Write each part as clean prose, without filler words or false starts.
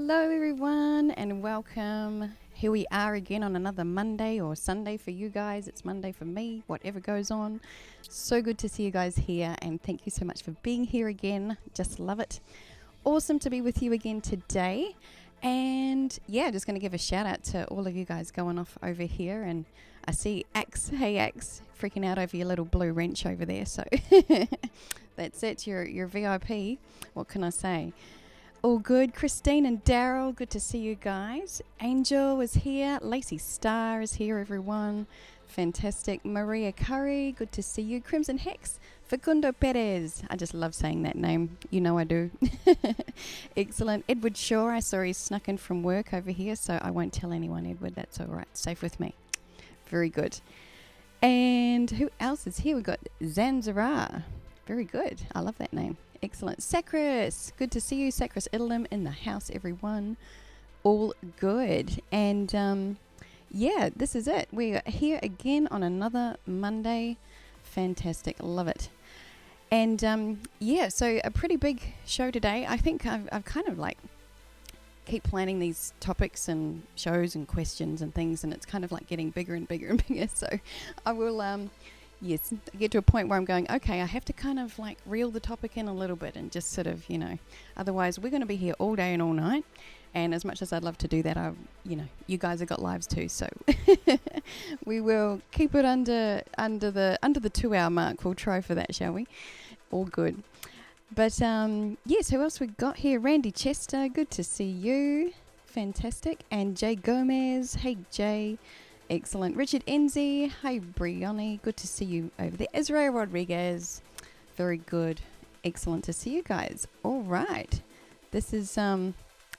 Hello everyone and welcome. Here we are again on another Monday or Sunday for you guys. It's Monday for me, whatever goes on. So good to see you guys here and thank you so much for being here again. Just love it. Awesome to be with you again today. And yeah, just going to give a shout out to all of you guys going off over here. And I see Axe, hey Axe, freaking out over your little blue wrench over there. So that's it, your VIP. What can I say? All good. Christine and Daryl, good to see you guys. Angel is here. Lacey Starr is here, everyone. Fantastic. Maria Curry, good to see you. Crimson Hex, Facundo Perez. I just love saying that name. You know I do. Excellent. Edward Shaw, I saw he snuck in from work over here, so I won't tell anyone, Edward. That's all right. Safe with me. Very good. And who else is here? We've got Zanzibar. Very good. I love that name. Excellent. Sacris, good to see you. Sacris Idolum in the house, everyone. All good. And yeah, this is it. We are here again on another Monday. Fantastic. Love it. And yeah, so a pretty big show today. I think I've kind of like keep planning these topics and shows and questions and things, and it's kind of like getting bigger and bigger and bigger. So I will yes, get to a point where I'm going, okay, I have to kind of like reel the topic in a little bit and just sort of, otherwise we're going to be here all day and all night. And as much as I'd love to do that, you guys have got lives too. So we will keep it under the 2-hour mark. We'll try for that, shall we? All good. But yes, who else we got here? Randy Chester, good to see you. Fantastic. And Jay Gomez. Hey, Jay. Excellent. Richard Enzi. Hi, Brioni. Good to see you over there. Israel Rodriguez. Very good. Excellent to see you guys. All right. This is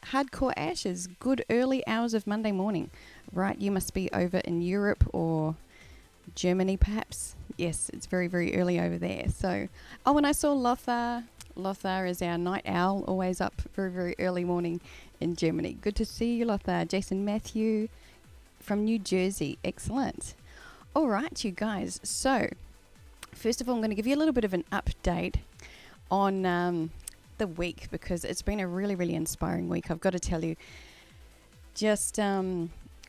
Hardcore Ashes. Good early hours of Monday morning. Right. You must be over in Europe or Germany, perhaps. Yes, it's very, very early over there. So, and I saw Lothar. Lothar is our night owl. Always up very, very early morning in Germany. Good to see you, Lothar. Jason Matthew from New Jersey. Excellent. All right, you guys. So, first of all, I'm going to give you a little bit of an update on the week because it's been a really, really inspiring week. I've got to tell you, just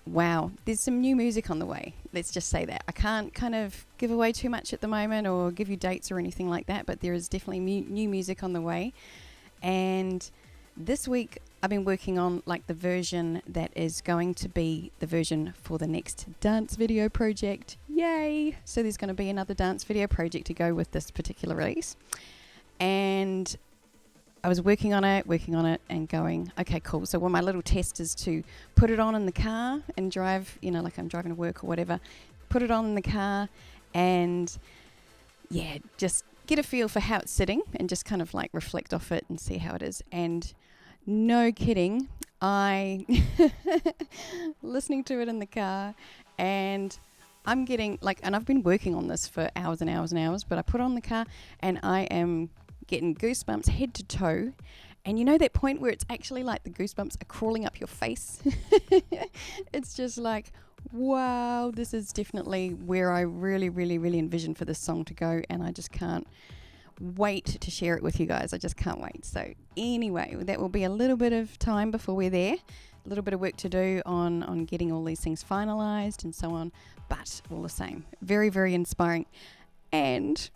wow, there's some new music on the way. Let's just say that. I can't kind of give away too much at the moment or give you dates or anything like that, but there is definitely new music on the way. And this week, I've been working on like the version that is going to be the version for the next dance video project. Yay! So there's going to be another dance video project to go with this particular release. And I was working on it and going, okay, cool. So my little test is to put it on in the car and drive, like I'm driving to work or whatever, put it on in the car and yeah, just get a feel for how it's sitting and just kind of like reflect off it and see how it is. And no kidding, I listening to it in the car and I'm getting and I've been working on this for hours and hours and hours, but I put it on the car and I am getting goosebumps head to toe. And you know that point where it's actually like the goosebumps are crawling up your face? It's just like, wow, this is definitely where I really, really, really envision for this song to go. And I just can't wait to share it with you guys. I just can't wait. So anyway, that will be a little bit of time before we're there. A little bit of work to do on getting all these things finalized and so on. But all the same, very, very inspiring. And,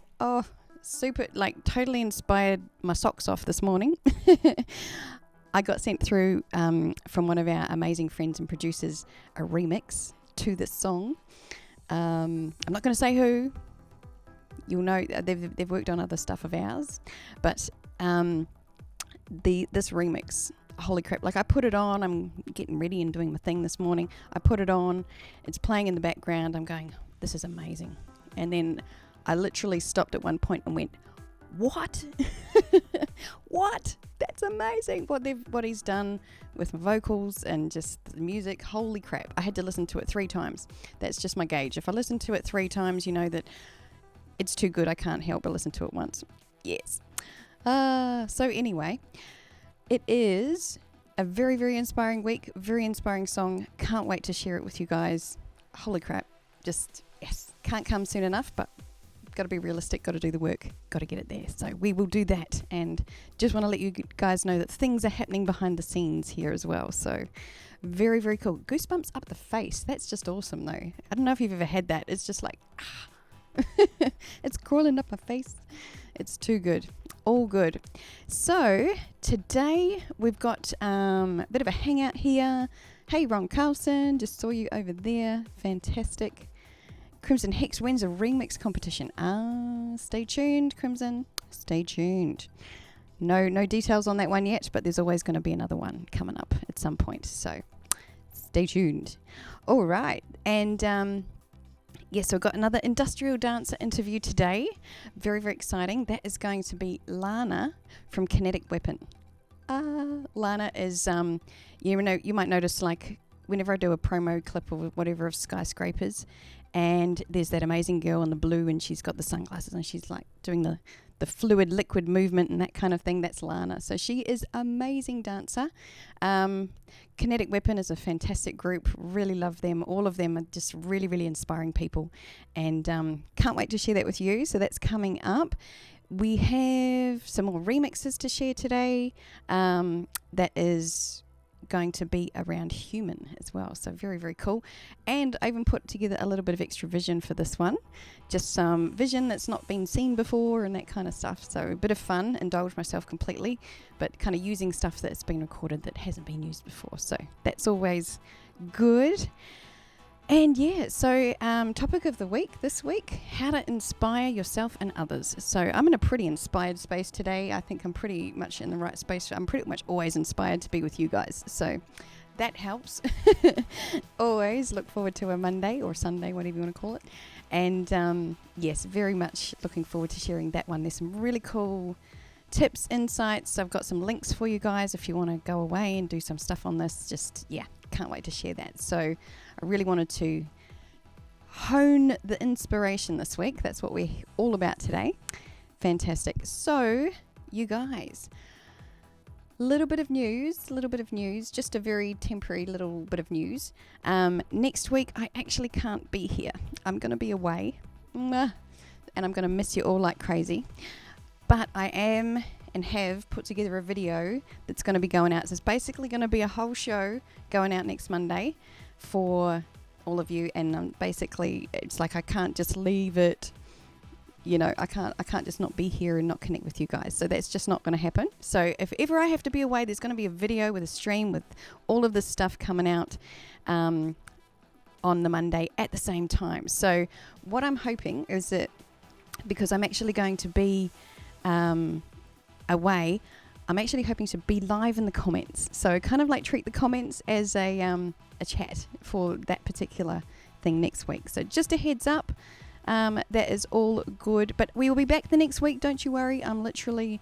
super, totally inspired my socks off this morning. I got sent through from one of our amazing friends and producers a remix to this song. I'm not going to say who. You'll know they've worked on other stuff of ours, but this remix, holy crap! I put it on. I'm getting ready and doing my thing this morning. I put it on. It's playing in the background. I'm going, this is amazing, and then I literally stopped at one point and went, what? What? That's amazing. What he's done with my vocals and just the music. Holy crap. I had to listen to it 3 times. That's just my gauge. If I listen to it 3 times, you know that it's too good. I can't help but listen to it once. Yes. So anyway, it is a very, very inspiring week. Very inspiring song. Can't wait to share it with you guys. Holy crap. Just, yes. Can't come soon enough, but got to be realistic, got to do the work, got to get it there. So we will do that, and just want to let you guys know that things are happening behind the scenes here as well. So very, very cool. Goosebumps up the face. That's just awesome though. I don't know if you've ever had that. It's just like, it's crawling up my face. It's too good. All good. So today we've got a bit of a hangout here. Hey Ron Carlson, just saw you over there. Fantastic. Crimson Hex wins a remix competition. Stay tuned, Crimson. Stay tuned. No details on that one yet, but there's always going to be another one coming up at some point. So stay tuned. All right. And yes, so we've got another industrial dancer interview today. Very, very exciting. That is going to be Lana from Kinetic Weapon. Lana is, you might notice, like, whenever I do a promo clip or whatever of Skyscrapers, and there's that amazing girl in the blue and she's got the sunglasses and she's like doing the fluid liquid movement and that kind of thing, that's Lana. So she is amazing dancer. Kinetic Weapon is a fantastic group. Really love them. All of them are just really, really inspiring people, and can't wait to share that with you. So that's coming up. We have some more remixes to share today. That is going to be around human as well. So very, very cool. And I even put together a little bit of extra vision for this one. Just some vision that's not been seen before and that kind of stuff. So a bit of fun, indulge myself completely, but kind of using stuff that's been recorded that hasn't been used before. So that's always good. And yeah, so topic of the week this week, how to inspire yourself and others. So I'm in a pretty inspired space today. I think I'm pretty much in the right space. I'm pretty much always inspired to be with you guys. So that helps. Always look forward to a Monday or Sunday, whatever you want to call it. And yes, very much looking forward to sharing that one. There's some really cool tips, insights. I've got some links for you guys if you want to go away and do some stuff on this. Just, yeah, can't wait to share that. So I really wanted to hone the inspiration this week. That's what we're all about today. Fantastic. So, you guys, little bit of news, just a very temporary little bit of news. Next week, I actually can't be here. I'm going to be away, and I'm going to miss you all like crazy. But I am and have put together a video that's going to be going out. So it's basically going to be a whole show going out next Monday for all of you, and basically it's like I can't just leave it, I can't just not be here and not connect with you guys. So that's just not going to happen. So if ever I have to be away, there's going to be a video with a stream with all of this stuff coming out on the Monday at the same time. So what I'm hoping is that, because I'm actually going to be away, I'm actually hoping to be live in the comments. So kind of like treat the comments as a chat for that particular thing next week. So just a heads up, that is all good. But we will be back the next week, don't you worry. I'm literally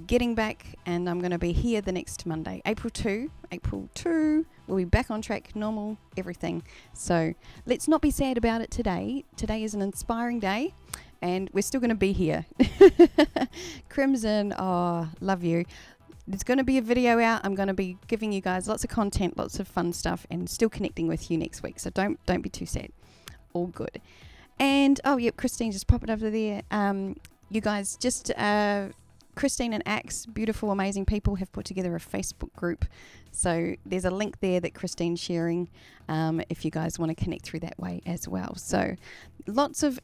getting back, and I'm going to be here the next Monday, April 2. We'll be back on track, normal, everything. So let's not be sad about it today. Today is an inspiring day, and we're still going to be here. Crimson, oh, love you. There's going to be a video out. I'm going to be giving you guys lots of content, lots of fun stuff, and still connecting with you next week. So don't be too sad. All good. And, oh, yep, Christine just popped over there. You guys, just Christine and Axe, beautiful, amazing people, have put together a Facebook group. So there's a link there that Christine's sharing if you guys want to connect through that way as well. So lots of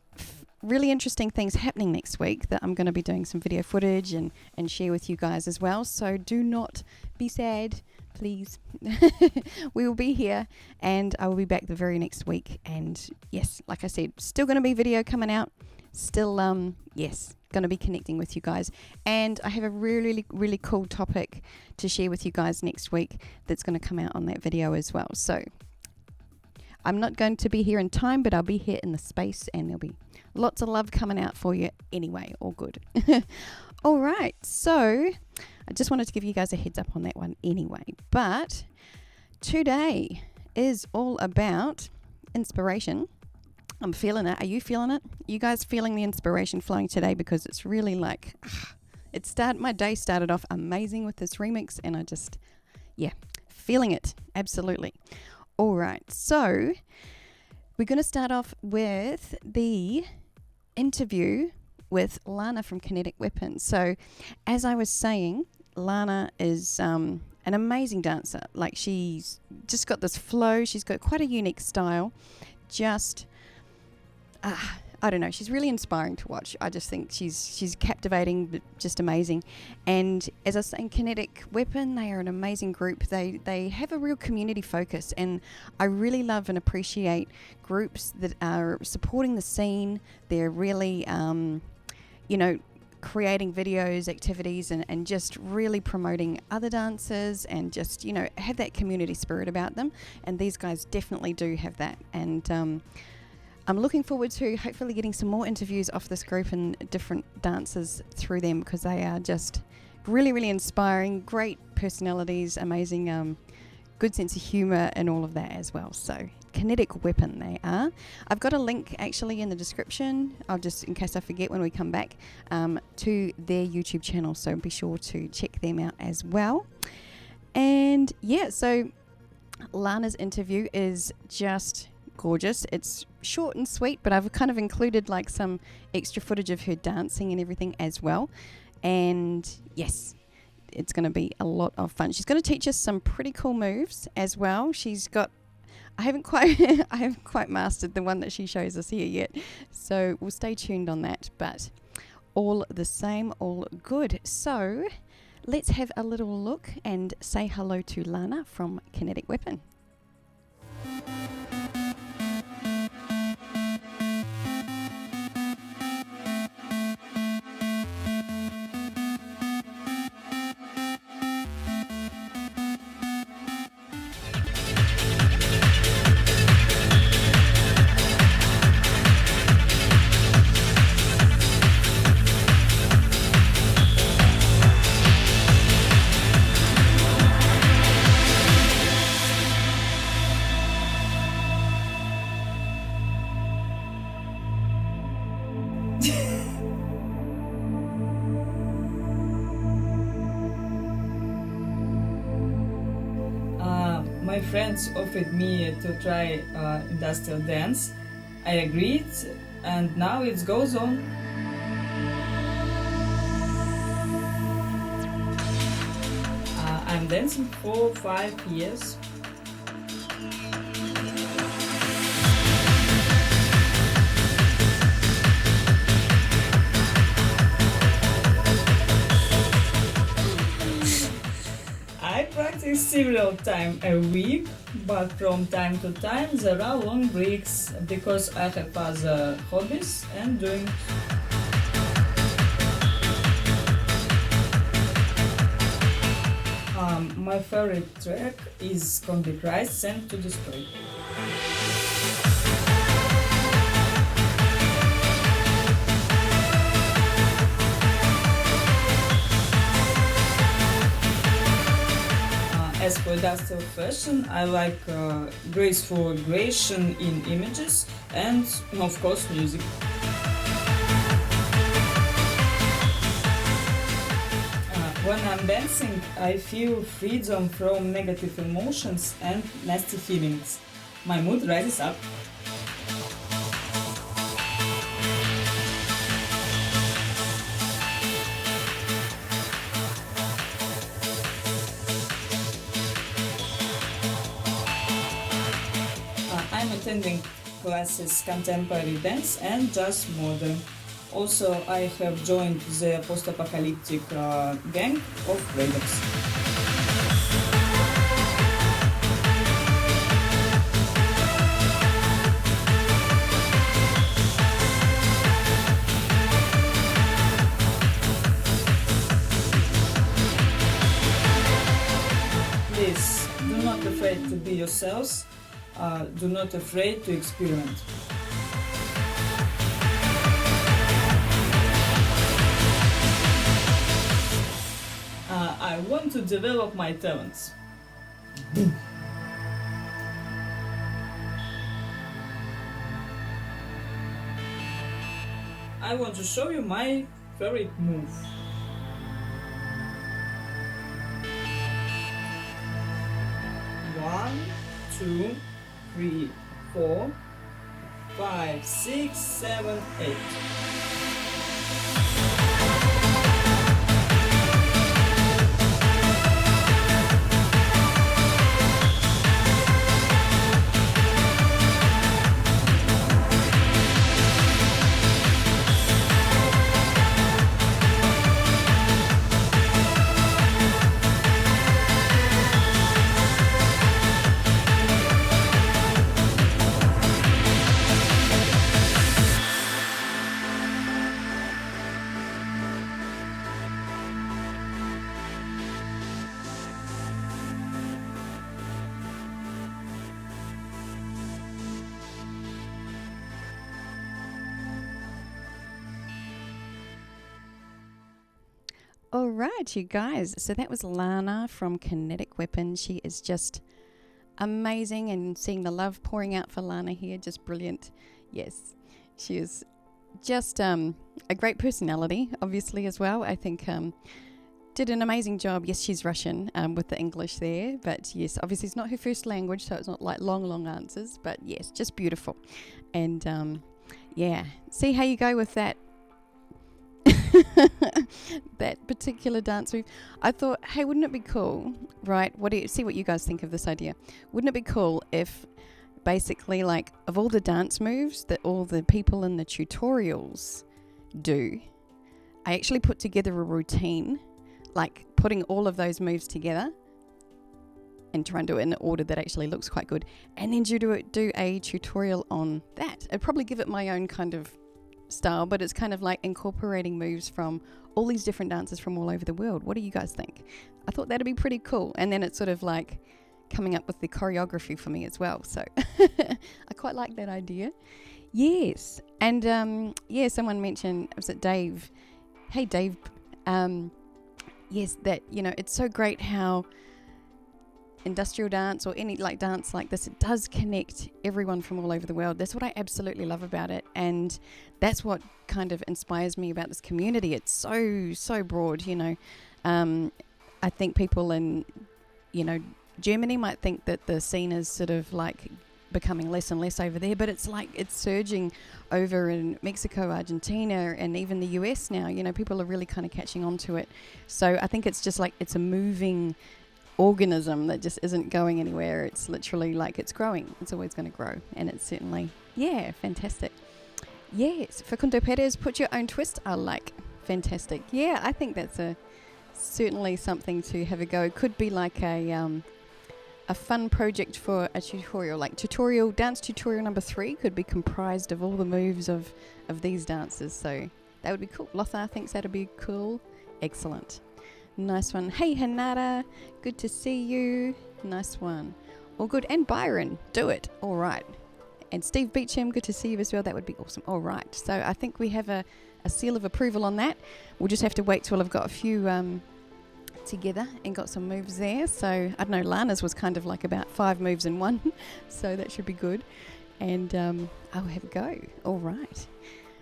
really interesting things happening next week that I'm going to be doing some video footage and share with you guys as well. So do not be sad, please. We will be here, and I will be back the very next week. And yes, like I said, still going to be video coming out. Still, yes, going to be connecting with you guys. And I have a really, really cool topic to share with you guys next week that's going to come out on that video as well. So I'm not going to be here in time, but I'll be here in the space, and there'll be lots of love coming out for you anyway. All good. All right. So I just wanted to give you guys a heads up on that one anyway. But today is all about inspiration. I'm feeling it. Are you feeling it? You guys feeling the inspiration flowing today? Because it's really like, my day started off amazing with this remix, and I just, feeling it. Absolutely. All right. So we're going to start off with the interview with Lana from Kinetic Weapon. So, as I was saying, Lana is an amazing dancer. Like, she's just got this flow. She's got quite a unique style. Just, I don't know. She's really inspiring to watch. I just think she's captivating, but just amazing. And as I was saying, Kinetic Weapon, they are an amazing group. They have a real community focus, and I really love and appreciate groups that are supporting the scene. They're really, creating videos, activities, and just really promoting other dancers, and just, have that community spirit about them. And these guys definitely do have that. And I'm looking forward to hopefully getting some more interviews off this group and different dancers through them, because they are just really, really inspiring, great personalities, amazing, good sense of humour and all of that as well. So Kinetic Weapon they are. I've got a link actually in the description. I'll just, in case I forget when we come back, to their YouTube channel. So be sure to check them out as well. And yeah, so Lana's interview is just gorgeous. It's short and sweet, but I've kind of included like some extra footage of her dancing and everything as well. And yes, it's going to be a lot of fun. She's going to teach us some pretty cool moves as well. She's got, I haven't quite mastered the one that she shows us here yet, so we'll stay tuned on that. But all the same, all good. So let's have a little look and say hello to Lana from Kinetic Weapon. My friends offered me to try industrial dance. I agreed, and now it goes on. I'm dancing for 5 years. I practice several times a week, but from time to time there are long breaks because I have other hobbies and doing. My favorite track is Combi Christ Sent to Destroy. As for industrial fashion, I like graceful gradation in images and, of course, music. When I'm dancing, I feel freedom from negative emotions and nasty feelings. My mood rises up. I'm attending classes contemporary dance and jazz modern. Also, I have joined the post-apocalyptic gang of raiders. Please, do not afraid to be yourselves. Do not afraid to experiment. I want to develop my talents. I want to show you my favorite move. One, 2, 3, 4, 5, 6, 7, 8. All right, you guys. So that was Lana from Kinetic Weapon. She is just amazing, and seeing the love pouring out for Lana here, just brilliant. Yes, she is just a great personality, obviously, as well. I think did an amazing job. Yes, she's Russian with the English there, but yes, obviously it's not her first language, so it's not like long answers, but yes, just beautiful. And yeah, see how you go with that that particular dance move. I thought, hey, wouldn't it be cool, right? See what you guys think of this idea. Wouldn't it be cool if basically, like, of all the dance moves that all the people in the tutorials do, I actually put together a routine, like putting all of those moves together and try and do it in an order that actually looks quite good, and then do a tutorial on that. I'd probably give it my own kind of style, but it's kind of like incorporating moves from all these different dancers from all over the world. What do you guys think? I thought that'd be pretty cool, and then it's sort of like coming up with the choreography for me as well, so I quite like that idea. Yes. And yeah, someone mentioned, was it Dave? Hey Dave, yes, that, you know, it's so great how industrial dance or any like dance like this, it does connect everyone from all over the world. That's what I absolutely love about it, and that's what kind of inspires me about this community. It's so broad, you know. I think people in, you know, Germany might think that the scene is sort of like becoming less and less over there, but it's like it's surging over in Mexico, Argentina, and even the US now. You know, people are really kind of catching on to it. So I think it's just like it's a moving organism that just isn't going anywhere. It's literally like it's growing. It's always going to grow, and it's certainly, yeah, fantastic. Yes, Facundo Perez, put your own twist. I like. Fantastic. Yeah, I think that's certainly something to have a go. It could be like a fun project for a tutorial, like dance tutorial number 3 could be comprised of all the moves of these dancers. So that would be cool. Lothar thinks that'd be cool. Excellent. Nice one. Hey Hanada, good to see you. Nice one. All good. And Byron, do it. All right. And Steve Beecham, good to see you as well. That would be awesome. All right. So I think we have a seal of approval on that. We'll just have to wait till I've got a few together and got some moves there. So I don't know, Lana's was kind of like about 5 moves in one. So that should be good. And I'll have a go. All right.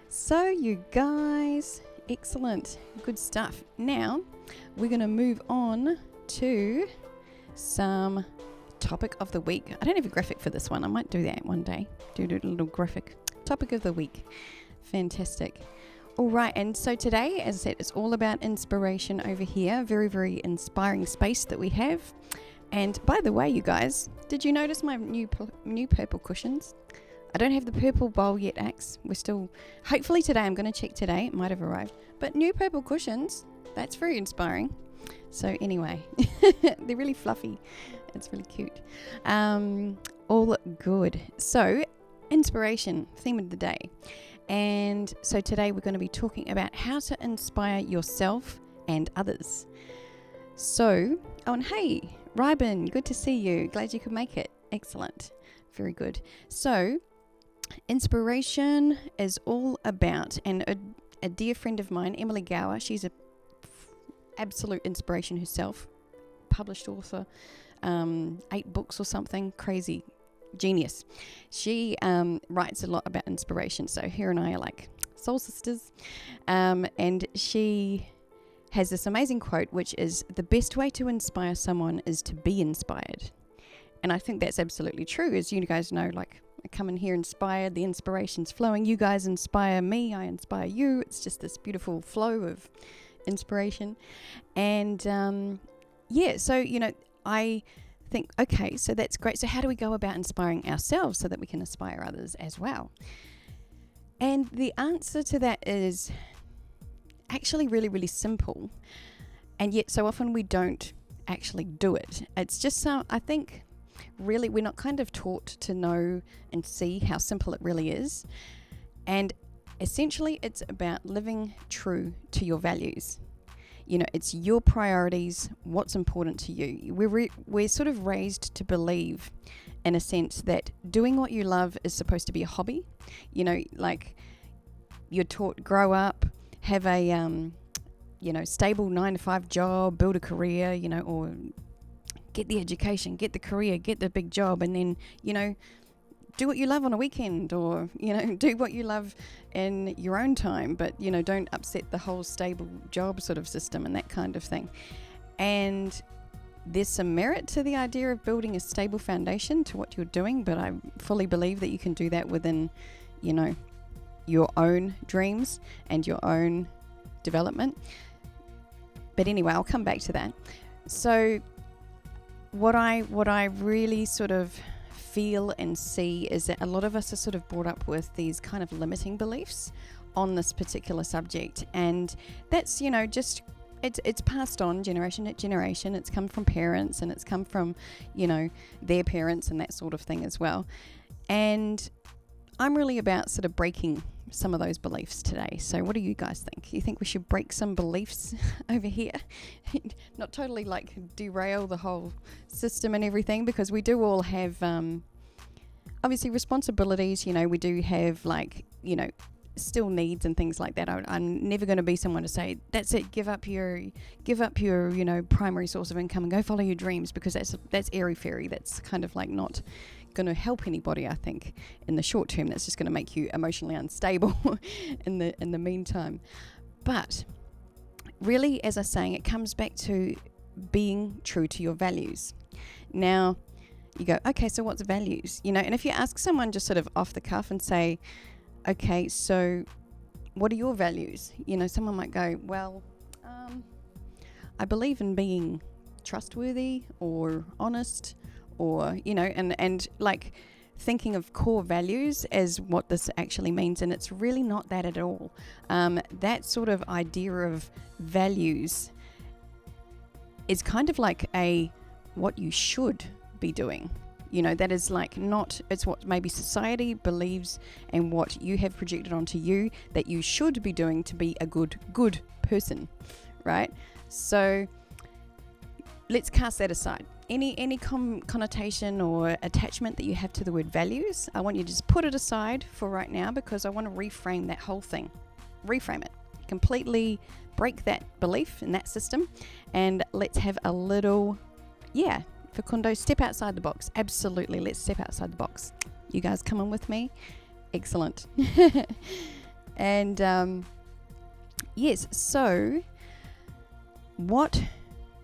So you guys, excellent. Good stuff. Now we're going to move on to some topic of the week. I don't have a graphic for this one. I might do that one day. Do a little graphic. Topic of the week. Fantastic. All right, and so today, as I said, it's all about inspiration over here. Very, very inspiring space that we have. And by the way, you guys, did you notice my new purple cushions? I don't have the purple bowl yet, Axe. We're still, hopefully today, I'm going to check today. It might have arrived. But new purple cushions, that's very inspiring. So anyway, they're really fluffy. It's really cute. All good. So, inspiration, theme of the day. And so today we're going to be talking about how to inspire yourself and others. So, oh, and hey, Ryben, good to see you. Glad you could make it. Excellent. Very good. So, inspiration is all about, and a dear friend of mine, Emily Gower, she's a absolute inspiration herself, published author, 8 books or something, crazy genius. She writes a lot about inspiration, so her and I are like soul sisters, and she has this amazing quote, which is, the best way to inspire someone is to be inspired. And I think that's absolutely true. As you guys know, like, I come in here inspired, the inspiration's flowing, you guys inspire me, I inspire you. It's just this beautiful flow of inspiration. And yeah, so, you know, I think, okay, so that's great. So how do we go about inspiring ourselves so that we can inspire others as well? And the answer to that is actually really, really simple. And yet so often we don't actually do it. It's just, I think, really, we're not kind of taught to know and see how simple it really is. And essentially, it's about living true to your values. You know, it's your priorities, what's important to you. We're sort of raised to believe, in a sense, that doing what you love is supposed to be a hobby. You know, like, you're taught, grow up, have a stable 9-to-5 job, build a career, or get the education, get the career, get the big job, and then, do what you love on a weekend, or, do what you love in your own time, but, don't upset the whole stable job sort of system and that kind of thing. And there's some merit to the idea of building a stable foundation to what you're doing, but I fully believe that you can do that within, your own dreams and your own development. But anyway, I'll come back to that. So what I really sort of feel and see is that a lot of us are sort of brought up with these kind of limiting beliefs on this particular subject, and that's just it's passed on generation to generation. It's come from parents, and it's come from their parents and that sort of thing as well. And I'm really about sort of breaking some of those beliefs today. So what do you guys think? You think we should break some beliefs over here? Not totally like derail the whole system and everything, because we do all have obviously responsibilities. We do have still needs and things like that. I'm never going to be someone to say, that's it, give up your primary source of income and go follow your dreams, because that's airy fairy. That's kind of like not going to help anybody, I think, in the short term. That's just going to make you emotionally unstable in the meantime. But really, as I was saying, it comes back to being true to your values. Now, you go, okay, so what's values? And if you ask someone just sort of off the cuff and say, okay, so what are your values? Someone might go, well, I believe in being trustworthy or honest, or, and like thinking of core values as what this actually means. And it's really not that at all. That sort of idea of values is kind of like what you should be doing. That is like it's what maybe society believes and what you have projected onto you that you should be doing to be a good person, right? So let's cast that aside. Any connotation or attachment that you have to the word values, I want you to just put it aside for right now, because I want to reframe that whole thing. Reframe it. Completely break that belief in that system, and let's have a little, Facundo, step outside the box. Absolutely, let's step outside the box. You guys come on with me? Excellent. And yes, so what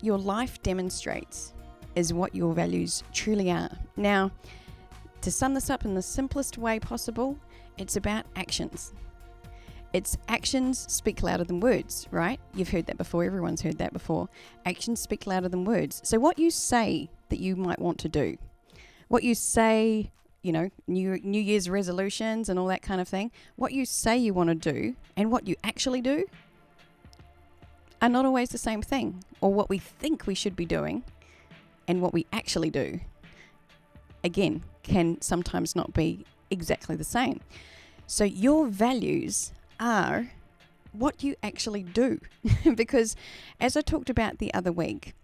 your life demonstrates is what your values truly are. Now, to sum this up in the simplest way possible, it's about actions. It's actions speak louder than words, right? You've heard that before. Everyone's heard that before. Actions speak louder than words. So what you say that you might want to do, what you say, New Year's resolutions and all that kind of thing, what you say you want to do and what you actually do are not always the same thing. Or what we think we should be doing and what we actually do, again, can sometimes not be exactly the same. So your values are what you actually do. Because as I talked about the other week,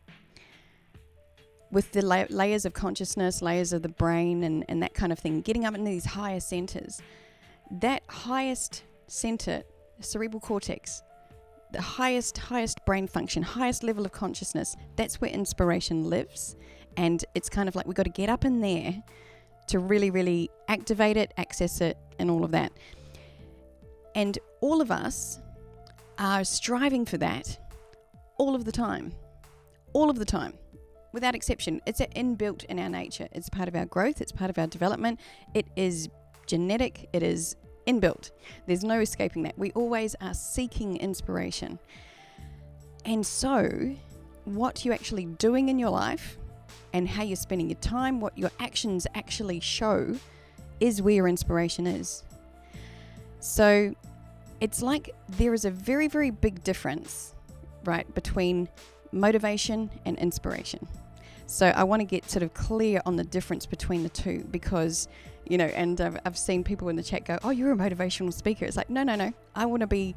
with the layers of consciousness, layers of the brain and that kind of thing, getting up in these higher centers, that highest center, cerebral cortex, the highest brain function, highest level of consciousness, that's where inspiration lives. And it's kind of like we've got to get up in there to really, really activate it, access it, and all of that. And all of us are striving for that all of the time, without exception. It's inbuilt in our nature. It's part of our growth. It's part of our development. It is genetic. It is inbuilt. There's no escaping that. We always are seeking inspiration. And so what you're actually doing in your life and how you're spending your time, what your actions actually show, is where your inspiration is. So it's like there is a very, very big difference, right, between motivation and inspiration. So I want to get sort of clear on the difference between the two, because, and I've seen people in the chat go, oh, you're a motivational speaker. It's like, no. I want to be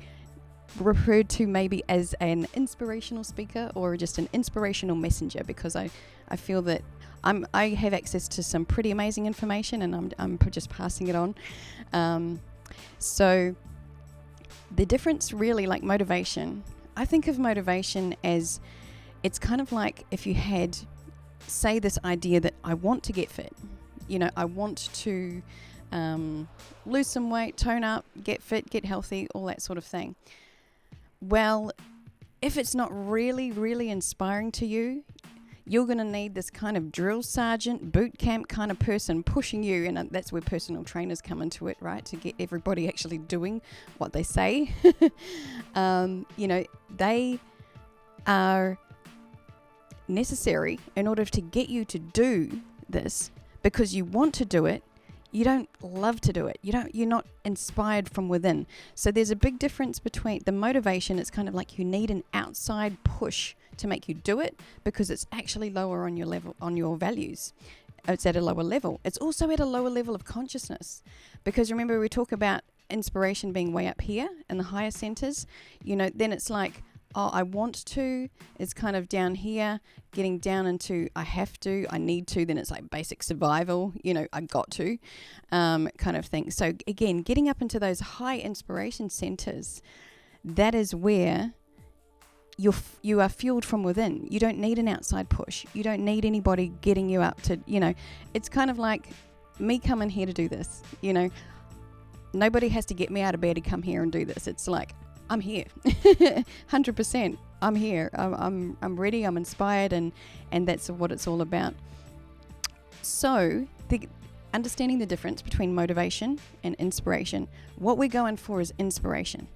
referred to maybe as an inspirational speaker or just an inspirational messenger, because I feel that I have access to some pretty amazing information, and I'm just passing it on. So the difference really, like motivation, I think of motivation as, it's kind of like if you had, say, this idea that I want to get fit. You know, I want to lose some weight, tone up, get fit, get healthy, all that sort of thing. Well, if it's not really, really inspiring to you, you're going to need this kind of drill sergeant, boot camp kind of person pushing you. And that's where personal trainers come into it, right? To get everybody actually doing what they say. You know, they are necessary in order to get you to do this, because you want to do it. You don't love to do it. You're not inspired from within. So there's a big difference between the motivation. It's kind of like you need an outside push to make you do it, because it's actually lower on your level, on your values. It's at a lower level. It's also at a lower level of consciousness, because remember, we talk about inspiration being way up here in the higher centers. You know, then it's like, oh, I want to, it's kind of down here, getting down into I have to, I need to, then it's like basic survival, you know, I got to, kind of thing. So again, getting up into those high inspiration centers, that is where you are fueled from within. You don't need an outside push. You don't need anybody getting you up to, you know, it's kind of like me coming here to do this, you know, nobody has to get me out of bed to come here and do this. It's like, I'm here, 100%. I'm here. I'm ready. I'm inspired, and that's what it's all about. So, understanding the difference between motivation and inspiration. What we're going for is inspiration,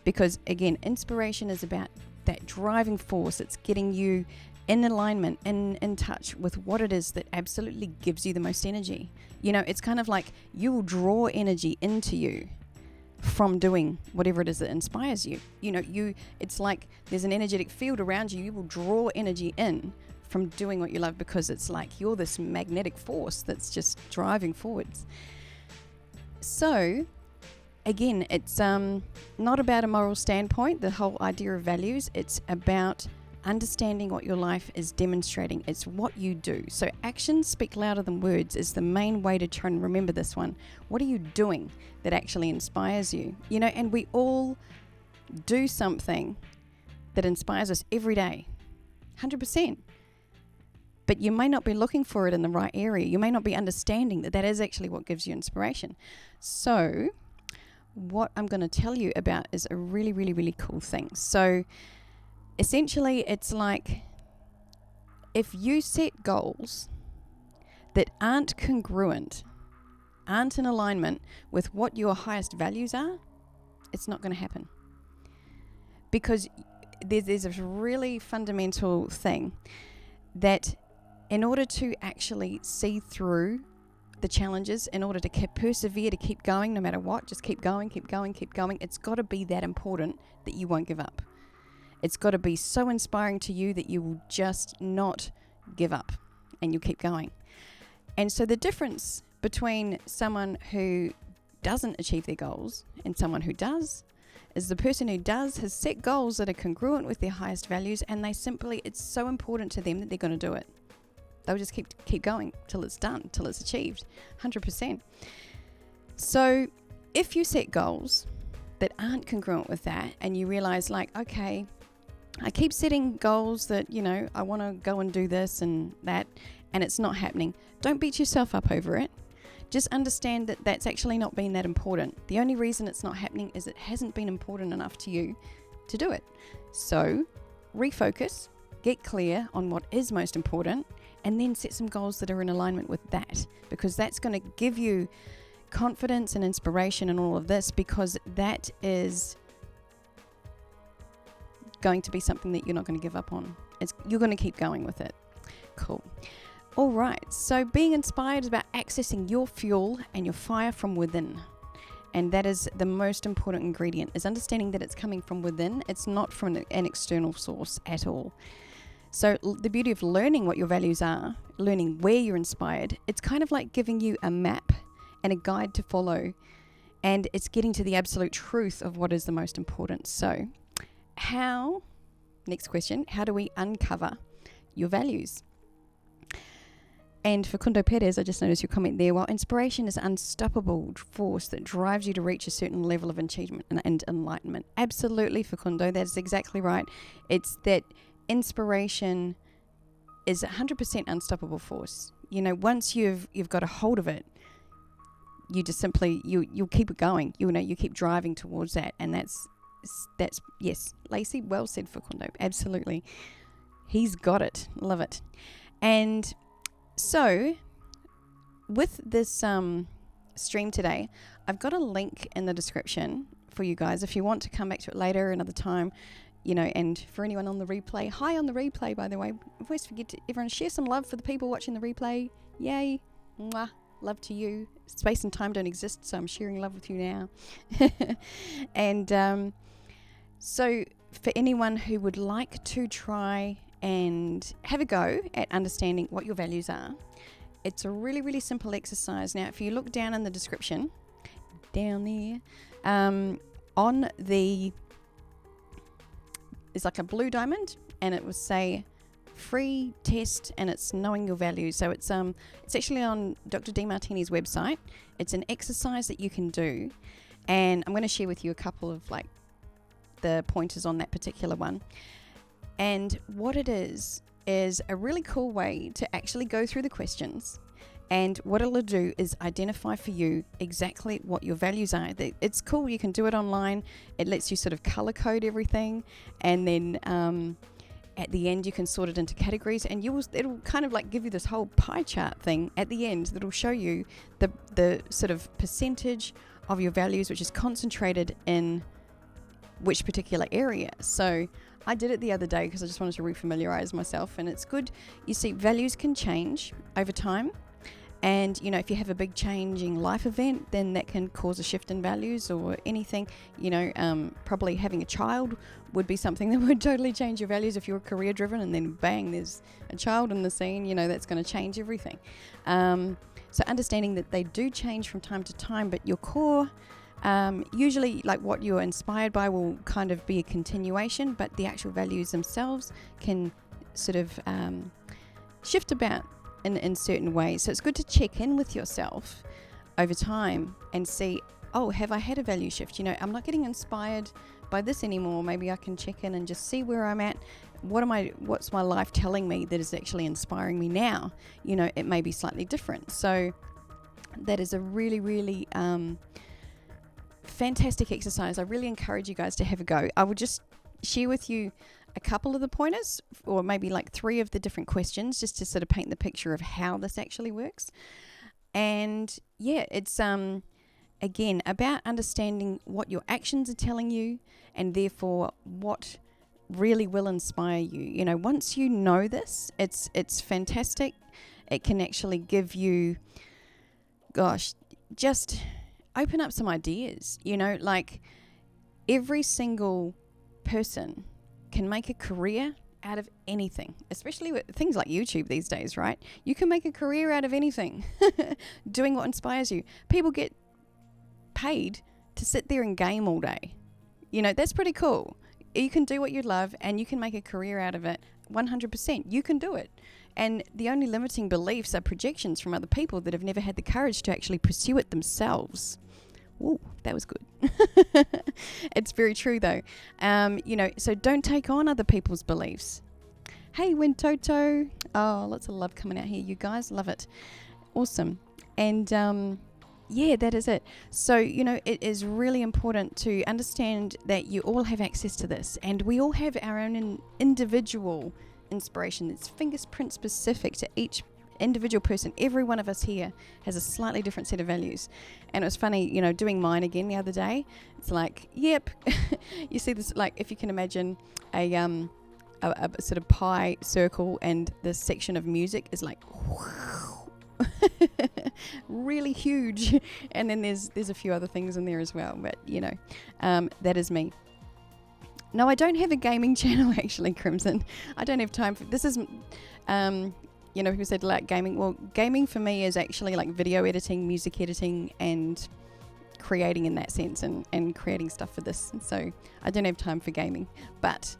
because again, inspiration is about that driving force. It's getting you in alignment, in touch with what it is that absolutely gives you the most energy. You know, it's kind of like you will draw energy into you from doing whatever it is that inspires you. You know, it's like there's an energetic field around you. You will draw energy in from doing what you love, because it's like you're this magnetic force that's just driving forwards. So again, it's not about a moral standpoint, the whole idea of values. It's about understanding what your life is demonstrating. It's what you do. So actions speak louder than words is the main way to try and remember this one. What are you doing that actually inspires you? You know, and we all do something that inspires us every day, 100%. But you may not be looking for it in the right area. You may not be understanding that that is actually what gives you inspiration. So what I'm going to tell you about is a really, really, really cool thing. So essentially, it's like if you set goals that aren't congruent, aren't in alignment with what your highest values are, it's not going to happen. Because there's a really fundamental thing that in order to actually see through the challenges, in order to persevere, to keep going no matter what, just keep going, keep going, keep going, it's got to be that important that you won't give up. It's got to be so inspiring to you that you will just not give up and you keep going. And so the difference between someone who doesn't achieve their goals and someone who does is the person who does has set goals that are congruent with their highest values, and it's so important to them that they're going to do it. They'll just keep going till it's done, till it's achieved, 100%. So if you set goals that aren't congruent with that, and you realize like, okay, I keep setting goals that, you know, I want to go and do this and that, and it's not happening. Don't beat yourself up over it. Just understand that that's actually not been that important. The only reason it's not happening is it hasn't been important enough to you to do it. So refocus, get clear on what is most important, and then set some goals that are in alignment with that, because that's going to give you confidence and inspiration and all of this, because that is going to be something that you're not going to give up on. You're going to keep going with it. Cool. All right. So being inspired is about accessing your fuel and your fire from within. And that is the most important ingredient, is understanding that it's coming from within. It's not from an external source at all. So the beauty of learning what your values are, learning where you're inspired, it's kind of like giving you a map and a guide to follow. And it's getting to the absolute truth of what is the most important. So next question, how do we uncover your values? And for Kundo Perez, I just noticed your comment there. While inspiration is an unstoppable force that drives you to reach a certain level of achievement and enlightenment. Absolutely, Facundo, that's exactly right. It's that inspiration is 100% unstoppable force. You know, once you've got a hold of it, you just simply you'll keep it going. You keep driving towards that, and that's yes, Lacey, well said, Facundo. Absolutely, he's got it. Love it. And so, with this stream today, I've got a link in the description for you guys if you want to come back to it later, another time, and for anyone on the replay, hi on the replay, by the way. I always forget to everyone share some love for the people watching the replay. Yay. Mwah. Love to you. Space and time don't exist, so I'm sharing love with you now. And so, for anyone who would like to try and have a go at understanding what your values are, it's a really, really simple exercise. Now, if you look down in the description, down there, it's like a blue diamond, and it will say free test, and it's knowing your values. So it's actually on Dr. DeMartini's website. It's an exercise that you can do, and I'm going to share with you a couple of the pointers on that particular one. And what it is a really cool way to actually go through the questions. And what it'll do is identify for you exactly what your values are. It's cool. You can do it online. It lets you sort of color code everything. And then at the end, you can sort it into categories. And it'll kind of give you this whole pie chart thing at the end that'll show you the sort of percentage of your values, which is concentrated in which particular area. So I did it the other day because I just wanted to refamiliarize myself, and it's good. You see, values can change over time, and if you have a big changing life event, then that can cause a shift in values or anything. Probably having a child would be something that would totally change your values if you're career driven, and then bang, there's a child in the scene. That's going to change everything. So understanding that they do change from time to time, but your core, usually what you're inspired by will kind of be a continuation, but the actual values themselves can sort of shift about in certain ways. So it's good to check in with yourself over time and see, have I had a value shift? I'm not getting inspired by this anymore. Maybe I can check in and just see where I'm at. What's my life telling me that is actually inspiring me now? It may be slightly different. So that is a really, really fantastic exercise. I really encourage you guys to have a go. I will just share with you a couple of the pointers, or maybe 3 of the different questions, just to sort of paint the picture of how this actually works. And yeah, it's again about understanding what your actions are telling you, and therefore what really will inspire you. Once you know this, it's fantastic. It can actually give you, just open up some ideas. Every single person can make a career out of anything, especially with things like YouTube these days, right? You can make a career out of anything doing what inspires you. People get paid to sit there and game all day. That's pretty cool. You can do what you love, and you can make a career out of it 100%. You can do it. And the only limiting beliefs are projections from other people that have never had the courage to actually pursue it themselves. Ooh, that was good. It's very true though. So don't take on other people's beliefs. Hey, Wintoto. Oh, lots of love coming out here, you guys. Love it. Awesome. And yeah, that is it. So, it is really important to understand that you all have access to this, and we all have our own individual inspiration. It's fingerprint specific to each individual person. Every one of us here has a slightly different set of values. And it was funny, doing mine again the other day. It's yep. You see this, if you can imagine a sort of pie circle, and this section of music is really huge, and then there's a few other things in there as well, but that is me. No, I don't have a gaming channel actually, Crimson. I don't have time for this. Is people said gaming. Well, gaming for me is actually video editing, music editing, and creating in that sense, and creating stuff for this. So I don't have time for gaming, but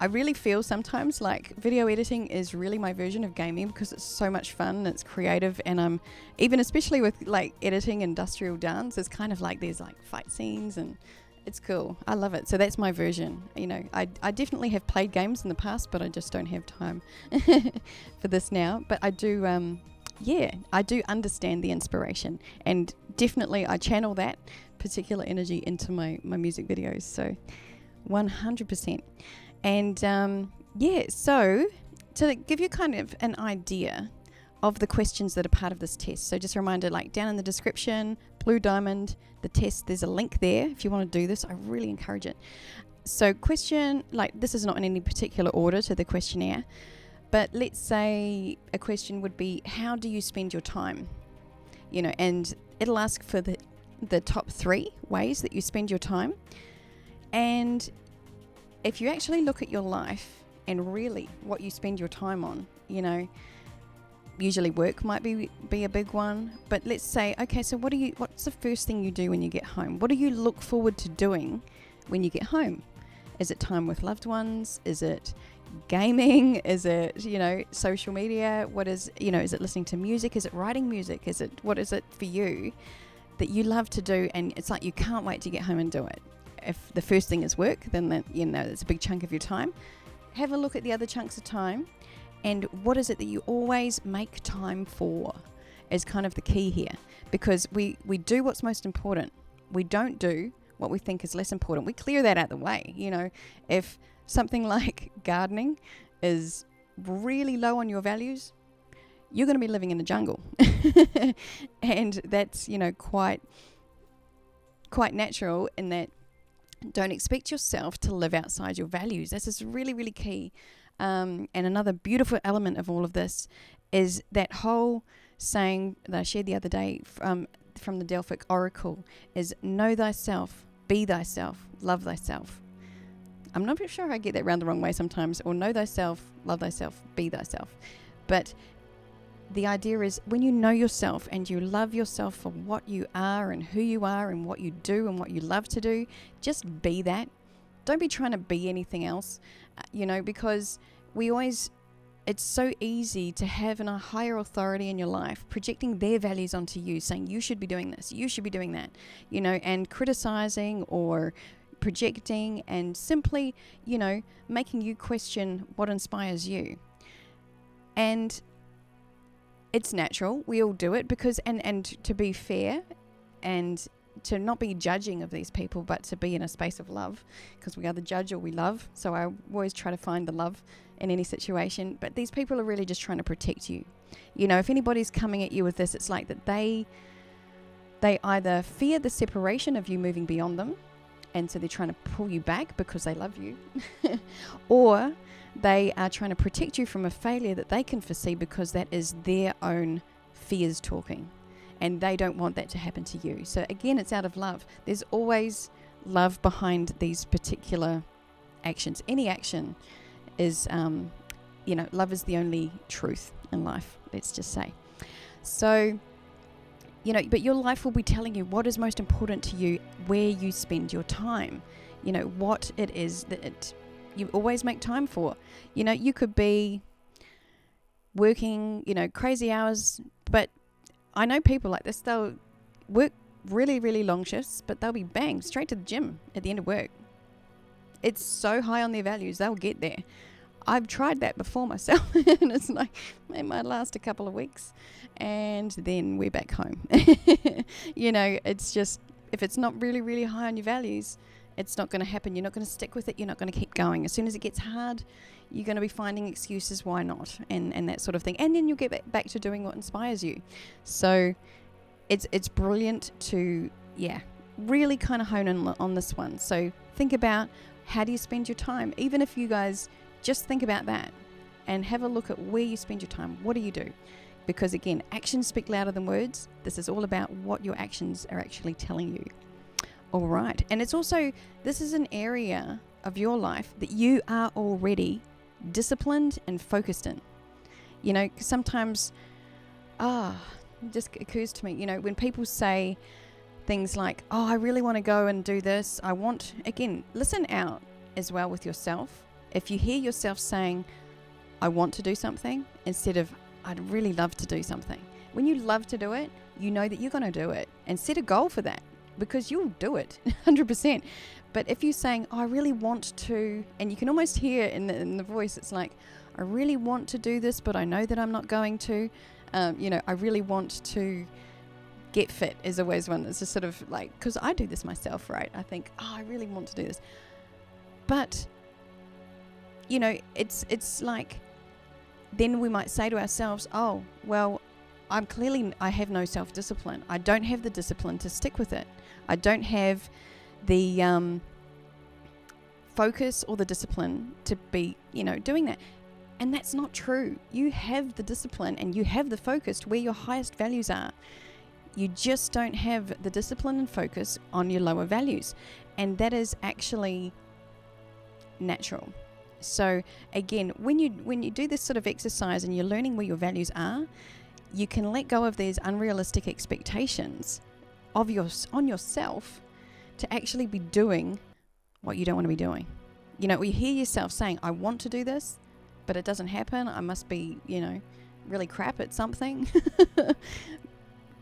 I really feel sometimes like video editing is really my version of gaming because it's so much fun, it's creative, and even especially with like editing industrial dance, it's kind of like there's like fight scenes and it's cool. I love it. So that's my version. You know, I definitely have played games in the past, but I just don't have time for this now. But I do, I do understand the inspiration, and definitely I channel that particular energy into my music videos. So 100%. And so to give you kind of an idea of the questions that are part of this test. So just a reminder, like down in the description, Blue Diamond, the test, there's a link there if you want to do this. I really encourage it. So question, like this is not in any particular order to the questionnaire, but let's say a question would be, how do you spend your time? You know, and it'll ask for the top 3 ways that you spend your time. And if you actually look at your life and really what you spend your time on, you know, usually work might be a big one, but let's say, okay, so what's the first thing you do when you get home? What do you look forward to doing when you get home? Is it time with loved ones? Is it gaming? Is it, you know, social media? Is it listening to music? Is it writing music? What is it for you that you love to do and it's like you can't wait to get home and do it? If the first thing is work, then that's a big chunk of your time. Have a look at the other chunks of time. And what is it that you always make time for is kind of the key here, because we do what's most important. We don't do what we think is less important. We clear that out of the way. You know, if something like gardening is really low on your values, you're going to be living in the jungle. And that's, you know, quite natural in that. Don't expect yourself to live outside your values. This is really, really key. And another beautiful element of all of this is that whole saying that I shared the other day from the Delphic Oracle is know thyself, be thyself, love thyself. I'm not sure if I get that round the wrong way sometimes, or know thyself, love thyself, be thyself. But the idea is when you know yourself and you love yourself for what you are and who you are and what you do and what you love to do, just be that. Don't be trying to be anything else, you know, because it's so easy to have a higher authority in your life projecting their values onto you, saying you should be doing this, you should be doing that, you know, and criticizing or projecting and simply, you know, making you question what inspires you. And it's natural. We all do it because, and to be fair and to not be judging of these people, but to be in a space of love, because we either judge or we love. So I always try to find the love in any situation. But these people are really just trying to protect you. You know, if anybody's coming at you with this, it's like that they either fear the separation of you moving beyond them, and so they're trying to pull you back because they love you, or they are trying to protect you from a failure that they can foresee because that is their own fears talking, and they don't want that to happen to you. So again, it's out of love. There's always love behind these particular actions. Any action is, love is the only truth in life, let's just say. So, you know, but your life will be telling you what is most important to you, where you spend your time, you know, what it is that you always make time for. You know, you could be working, you know, crazy hours, but I know people like this. They'll work really, really long shifts, but they'll be bang straight to the gym at the end of work. It's so high on their values, they'll get there. I've tried that before myself, and it's like it might last a couple of weeks, and then we're back home. You know, it's just, if it's not really, really high on your values, it's not going to happen. You're not going to stick with it. You're not going to keep going. As soon as it gets hard, you're going to be finding excuses why not, and that sort of thing. And then you'll get back to doing what inspires you. So it's brilliant to, really kind of hone in on this one. So think about, how do you spend your time? Even if you guys just think about that and have a look at where you spend your time. What do you do? Because again, actions speak louder than words. This is all about what your actions are actually telling you. All right. And it's also, this is an area of your life that you are already disciplined and focused in. You know, 'cause sometimes, it just occurs to me, you know, when people say things like, I really want to go and do this. Again, listen out as well with yourself. If you hear yourself saying, I want to do something, instead of, I'd really love to do something. When you love to do it, you know that you're going to do it, and set a goal for that, because you'll do it 100%. But if you're saying, I really want to, and you can almost hear in the voice, it's like, I really want to do this, but I know that I'm not going to. I really want to get fit is always one. It's just sort of like, because I do this myself, right? I think, I really want to do this. But, it's like, then we might say to ourselves, oh, well, I have no self-discipline. I don't have the discipline to stick with it. I don't have the focus or the discipline to be, doing that. And that's not true. You have the discipline and you have the focus to where your highest values are. You just don't have the discipline and focus on your lower values. And that is actually natural. So again, when you do this sort of exercise and you're learning where your values are, you can let go of these unrealistic expectations on yourself to actually be doing what you don't want to be doing. You hear yourself saying, I want to do this, but it doesn't happen. I must be, really crap at something.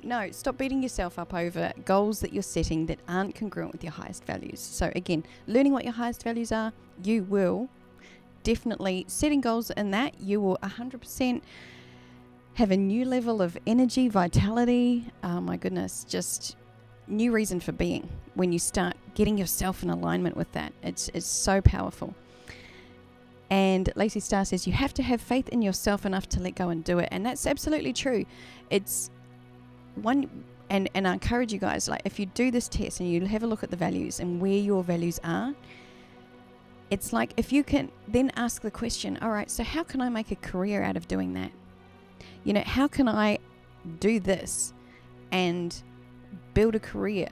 No, stop beating yourself up over goals that you're setting that aren't congruent with your highest values. So again, learning what your highest values are, you will definitely, setting goals in that, you will 100% have a new level of energy, vitality. Oh my goodness, just new reason for being when you start getting yourself in alignment with that. It's so powerful. And Lacey Starr says you have to have faith in yourself enough to let go and do it. And that's absolutely true. It's one, and I encourage you guys, like, if you do this test and you have a look at the values and where your values are, it's like, if you can then ask the question, all right, so how can I make a career out of doing that? How can I do this and build a career?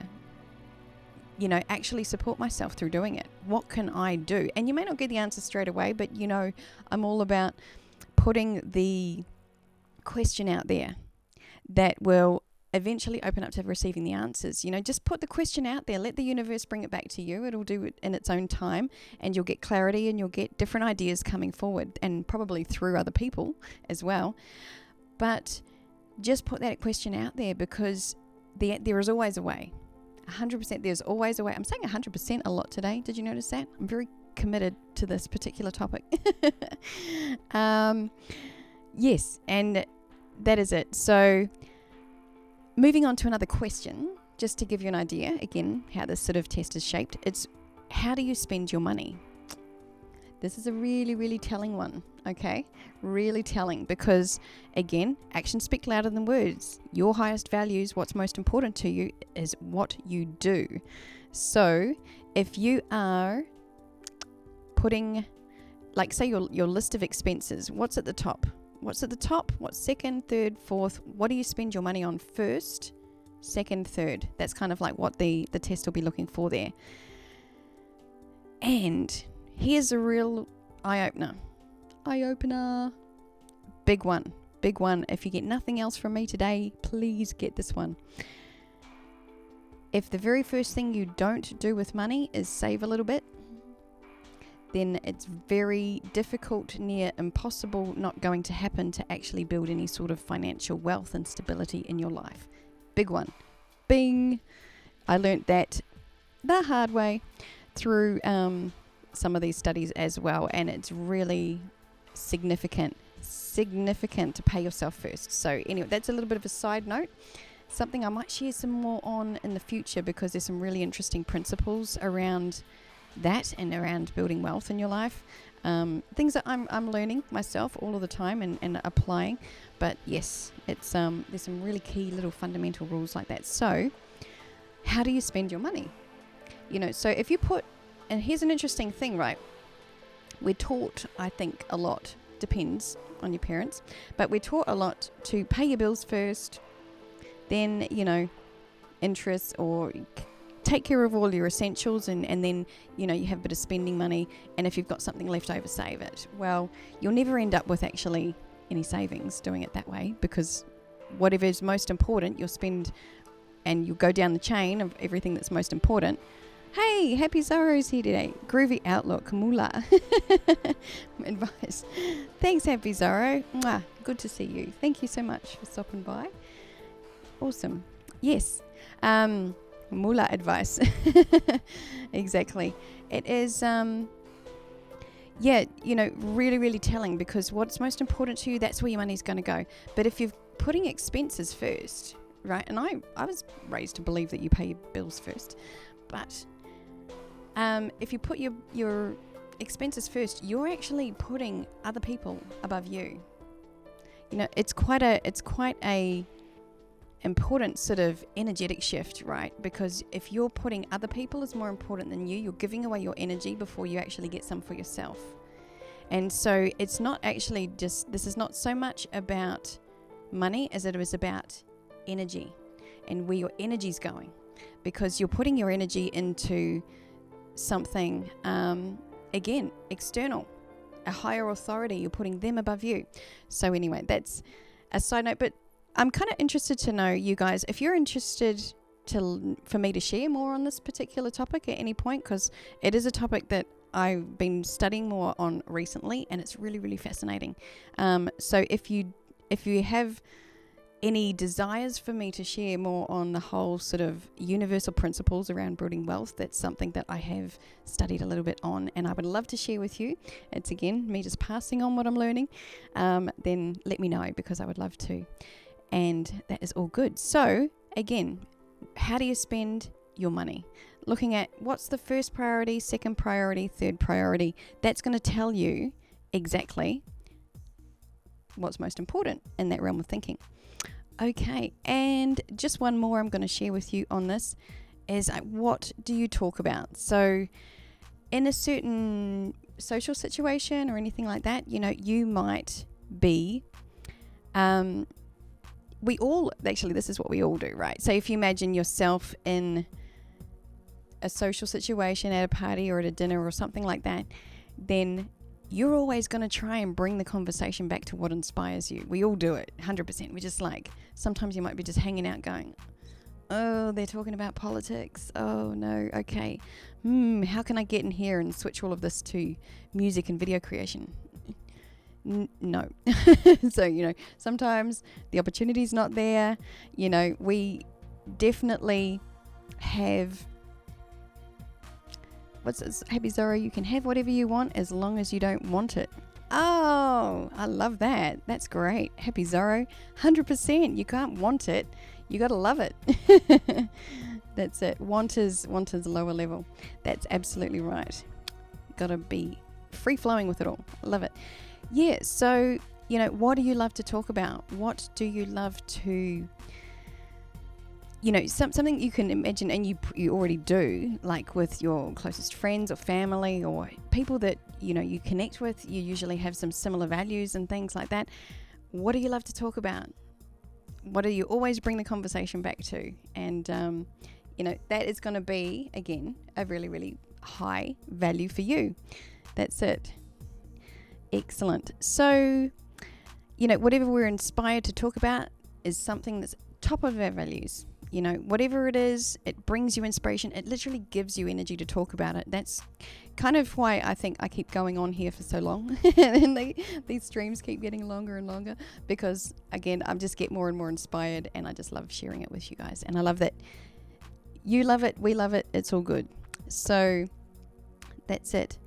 Actually support myself through doing it. What can I do? And you may not get the answer straight away, but I'm all about putting the question out there that will eventually open up to receiving the answers. Just put the question out there. Let the universe bring it back to you. It'll do it in its own time, and you'll get clarity and you'll get different ideas coming forward, and probably through other people as well. But just put that question out there, because there is always a way. 100%, there's always a way. I'm saying 100% a lot today. Did you notice that? I'm very committed to this particular topic. Yes, and that is it. So moving on to another question, just to give you an idea, again, how this sort of test is shaped. It's, how do you spend your money? This is a really, really telling one, okay? Really telling, because, again, actions speak louder than words. Your highest values, what's most important to you, is what you do. So if you are putting, like, say your list of expenses, what's at the top? What's at the top? What's second, third, fourth? What do you spend your money on first, second, third? That's kind of like what the test will be looking for there. And here's a real eye-opener. Big one. If you get nothing else from me today, please get this one. If the very first thing you don't do with money is save a little bit, then it's very difficult, near impossible, not going to happen to actually build any sort of financial wealth and stability in your life. Big one. Bing! I learnt that the hard way through some of these studies as well, and it's really significant to pay yourself first. So anyway, that's a little bit of a side note, something I might share some more on in the future, because there's some really interesting principles around that and around building wealth in your life, things that I'm learning myself all of the time and applying. But yes, it's there's some really key little fundamental rules like that. So how do you spend your money? So if you put, and here's an interesting thing, right? We're taught, I think, a lot, depends on your parents, but we're taught a lot to pay your bills first, then, interest, or take care of all your essentials, and then, you have a bit of spending money, and if you've got something left over, save it. Well, you'll never end up with actually any savings doing it that way, because whatever is most important, you'll spend, and you'll go down the chain of everything that's most important. Hey, Happy Zorro's here today. Groovy Outlook, Mula. Advice. Thanks, Happy Zorro. Mwah, good to see you. Thank you so much for stopping by. Awesome. Yes. Mula advice. Exactly. It is, really, really telling, because what's most important to you, that's where your money's going to go. But if you're putting expenses first, right, and I was raised to believe that you pay your bills first, but if you put your expenses first, you're actually putting other people above you. You know, it's quite a important sort of energetic shift, right? Because if you're putting other people as more important than you're giving away your energy before you actually get some for yourself. And so it's not actually this is not so much about money as it is about energy and where your energy's going, because you're putting your energy into something, again, external, a higher authority. You're putting them above you. So anyway, that's a side note, but I'm kind of interested to know, you guys, if you're interested for me to share more on this particular topic at any point, because it is a topic that I've been studying more on recently, and it's really, really fascinating. So if you have any desires for me to share more on the whole sort of universal principles around building wealth, that's something that I have studied a little bit on, and I would love to share with you. It's, again, me just passing on what I'm learning. Then let me know, because I would love to. And that is all good. So again, how do you spend your money? Looking at what's the first priority, second priority, third priority. That's going to tell you exactly what's most important in that realm of thinking. Okay, and just one more I'm going to share with you on this is, what do you talk about? So in a certain social situation or anything like that, you know, you might be this is what we all do, right? So if you imagine yourself in a social situation, at a party or at a dinner or something like that, then you're always going to try and bring the conversation back to what inspires you. We all do it, 100%. We're just like, sometimes you might be just hanging out going, oh, they're talking about politics. Oh, no, okay. How can I get in here and switch all of this to music and video creation? No. So, you know, sometimes the opportunity's not there. You know, we definitely have... What's this? Happy Zorro, you can have whatever you want as long as you don't want it. Oh, I love that. That's great. Happy Zorro, 100%. You can't want it. You got to love it. That's it. Want is lower level. That's absolutely right. Got to be free flowing with it all. Love it. Yeah, so, you know, what do you love to talk about? What do you love to, you know, something you can imagine, and you already do, like with your closest friends or family or people that, you know, you connect with. You usually have some similar values and things like that. What do you love to talk about? What do you always bring the conversation back to? And, you know, that is going to be, again, a really, really high value for you. That's it. Excellent. So, you know, whatever we're inspired to talk about is something that's top of our values. You know, whatever it is, it brings you inspiration. It literally gives you energy to talk about it. That's kind of why I think I keep going on here for so long. And these streams keep getting longer and longer, because, again, I just get more and more inspired, and I just love sharing it with you guys. And I love that you love it, we love it, it's all good. So that's it.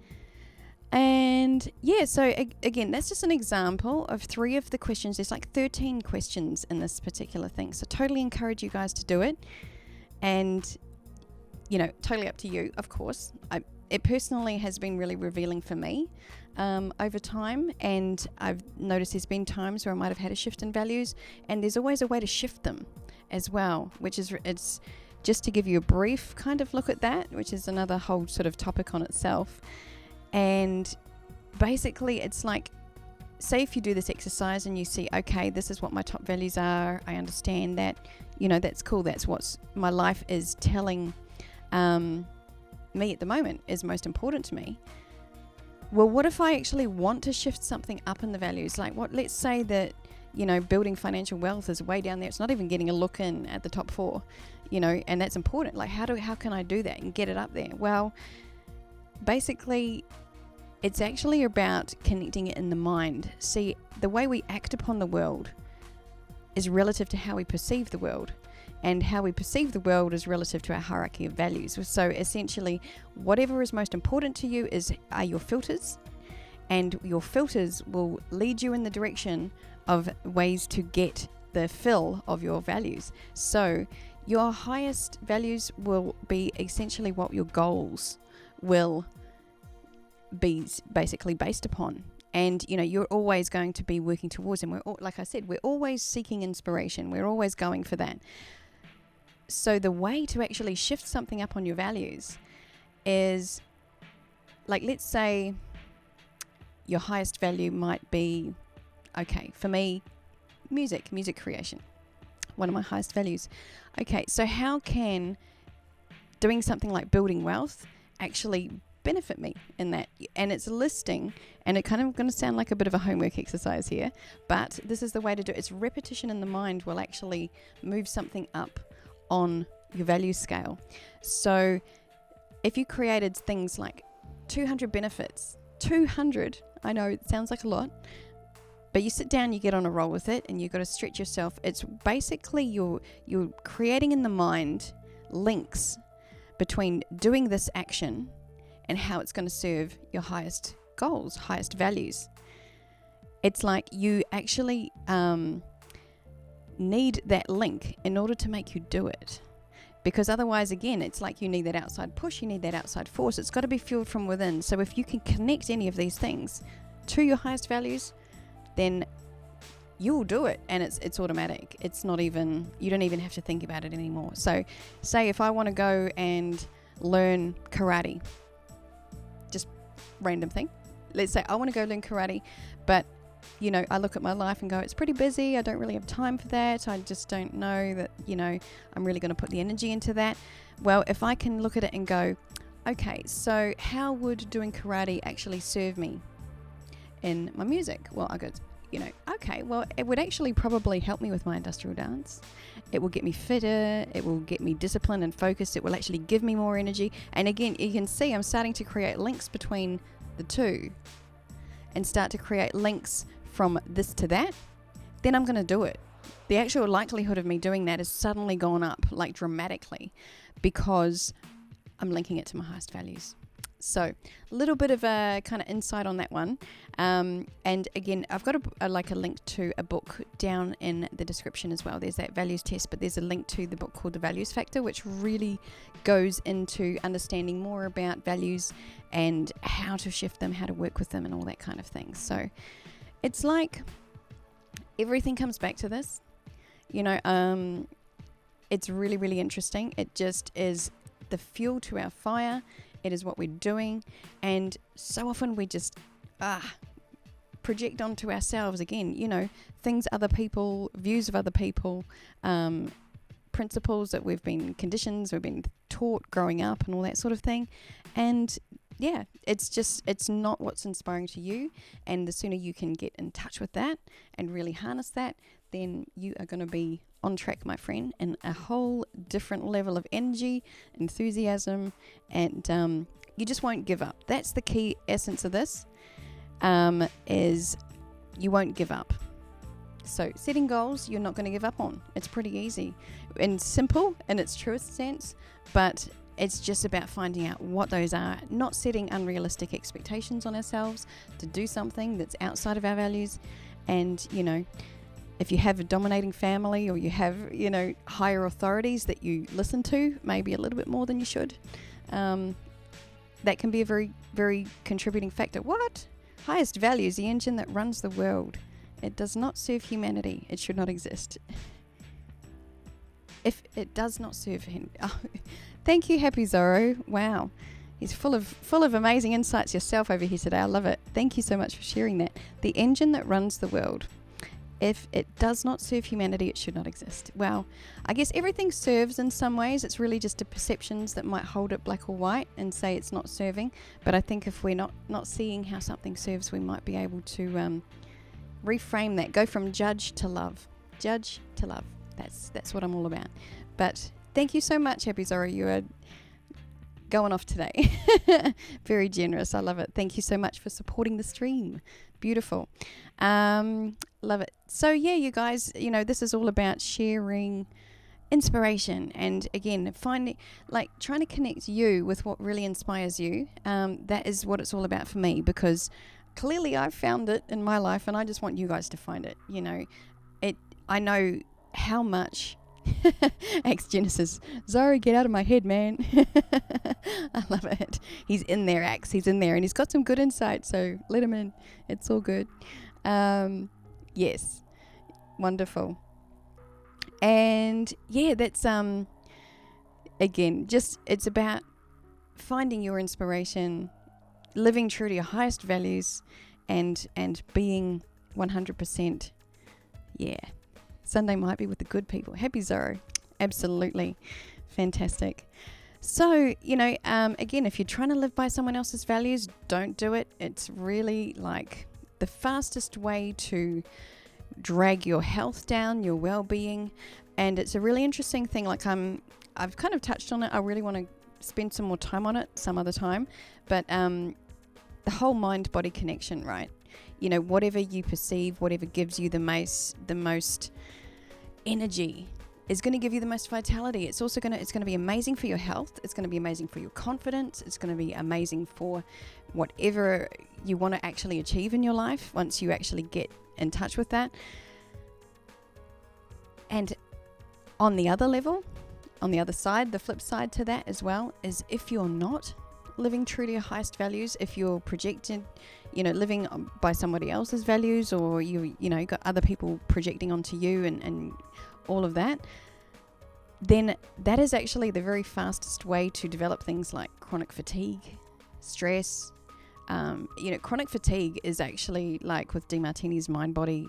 And yeah, so again, that's just an example of 3 of the questions. There's like 13 questions in this particular thing. So totally encourage you guys to do it. And, you know, totally up to you, of course. It personally has been really revealing for me over time. And I've noticed there's been times where I might have had a shift in values. And there's always a way to shift them as well, which is, it's just to give you a brief kind of look at that, which is another whole sort of topic on itself. And basically it's like, say if you do this exercise and you see, okay, this is what my top values are, I understand that, you know, that's cool, that's what my life is telling me at the moment is most important to me. Well, what if I actually want to shift something up in the values? Like, let's say that, you know, building financial wealth is way down there. It's not even getting a look in at the top 4. and that's important. Like, how can I do that and get it up there? Well, basically, it's actually about connecting it in the mind. See, the way we act upon the world is relative to how we perceive the world, and how we perceive the world is relative to our hierarchy of values. So essentially, whatever is most important to you are your filters, and your filters will lead you in the direction of ways to get the fill of your values. So your highest values will be essentially what your goals will be basically based upon. And you're always going to be working towards them. Like I said, we're always seeking inspiration. We're always going for that. So the way to actually shift something up on your values is, like, let's say your highest value might be, okay, for me, music creation, one of my highest values. Okay, so how can doing something like building wealth actually benefit me in that? And it's listing, and it kind of going to sound like a bit of a homework exercise here, but this is the way to do it. It's repetition in the mind will actually move something up on your value scale. So if you created things like 200 benefits, 200, I know it sounds like a lot, but you sit down, you get on a roll with it, and you've got to stretch yourself. It's basically you're creating in the mind links between doing this action and how it's going to serve your highest goals, highest values. It's like you actually need that link in order to make you do it. Because otherwise, again, it's like you need that outside push, you need that outside force. It's got to be fueled from within. So if you can connect any of these things to your highest values, then you'll do it, and it's automatic. It's not even, you don't even have to think about it anymore. So say if I want to go and learn karate, just random thing. Let's say I want to go learn karate, but I look at my life and go, it's pretty busy. I don't really have time for that. I just don't know that, I'm really going to put the energy into that. Well, if I can look at it and go, okay, so how would doing karate actually serve me in my music? Well, I go, okay, well, it would actually probably help me with my industrial dance. It will get me fitter. It will get me disciplined and focused. It will actually give me more energy. And again, you can see I'm starting to create links between the two and start to create links from this to that. Then I'm going to do it. The actual likelihood of me doing that has suddenly gone up, like dramatically, because I'm linking it to my highest values. So a little bit of a kind of insight on that one. And again, I've got a link to a book down in the description as well. There's that values test, but there's a link to the book called The Values Factor, which really goes into understanding more about values and how to shift them, how to work with them, and all that kind of thing. So it's like everything comes back to this. It's really, really interesting. It just is the fuel to our fire. It is what we're doing, and so often we just project onto ourselves again, things other people, views of other people, principles that we've been conditioned, we've been taught growing up and all that sort of thing. And yeah, it's not what's inspiring to you. And the sooner you can get in touch with that and really harness that, then you are going to be on track, my friend, and a whole different level of energy, enthusiasm, and you just won't give up. That's the key essence of this, is you won't give up. So setting goals you're not going to give up on. It's pretty easy and simple in its truest sense, but it's just about finding out what those are, not setting unrealistic expectations on ourselves to do something that's outside of our values. And if you have a dominating family, or you have, higher authorities that you listen to, maybe a little bit more than you should, that can be a very, very contributing factor. What? Highest values, the engine that runs the world. It does not serve humanity. It should not exist. If it does not serve him. Oh, thank you, Happy Zorro. Wow. He's full of amazing insights yourself over here today. I love it. Thank you so much for sharing that. The engine that runs the world. If it does not serve humanity, it should not exist. Well, I guess everything serves in some ways. It's really just the perceptions that might hold it black or white and say it's not serving. But I think if we're not seeing how something serves, we might be able to reframe that. Go from judge to love. Judge to love. That's what I'm all about. But Thank you so much, Happy Zora. You are going off today. Very generous. I love it. Thank you so much for supporting the stream. Beautiful. Love it. So yeah, you guys, this is all about sharing inspiration, and again, trying to connect you with what really inspires you. That is what it's all about for me, because clearly I've found it in my life, and I just want you guys to find it. I know how much Axe Genesis, Zara, get out of my head, man. I love it. He's in there, Axe. He's in there, and he's got some good insight, so let him in. It's all good. Yes. Wonderful. And yeah, that's again, just it's about finding your inspiration, living true to your highest values, and being 100%. Yeah. Sunday might be with the good people. Happy Zorro. Absolutely. Fantastic. So, again, if you're trying to live by someone else's values, don't do it. It's really like the fastest way to drag your health down, your well-being. And it's a really interesting thing. Like I've kind of touched on it. I really want to spend some more time on it some other time. But the whole mind-body connection, right? Whatever you perceive, whatever gives you the most energy is going to give you the most vitality. It's also going to be amazing for your health. It's going to be amazing for your confidence. It's going to be amazing for whatever you want to actually achieve in your life once you actually get in touch with that. And on the other level, on the other side, the flip side to that as well is if you're not living true to your highest values, if you're projected, living by somebody else's values, or you got other people projecting onto you and all of that, then that is actually the very fastest way to develop things like chronic fatigue, stress. Chronic fatigue is actually, like with DeMartini's mind-body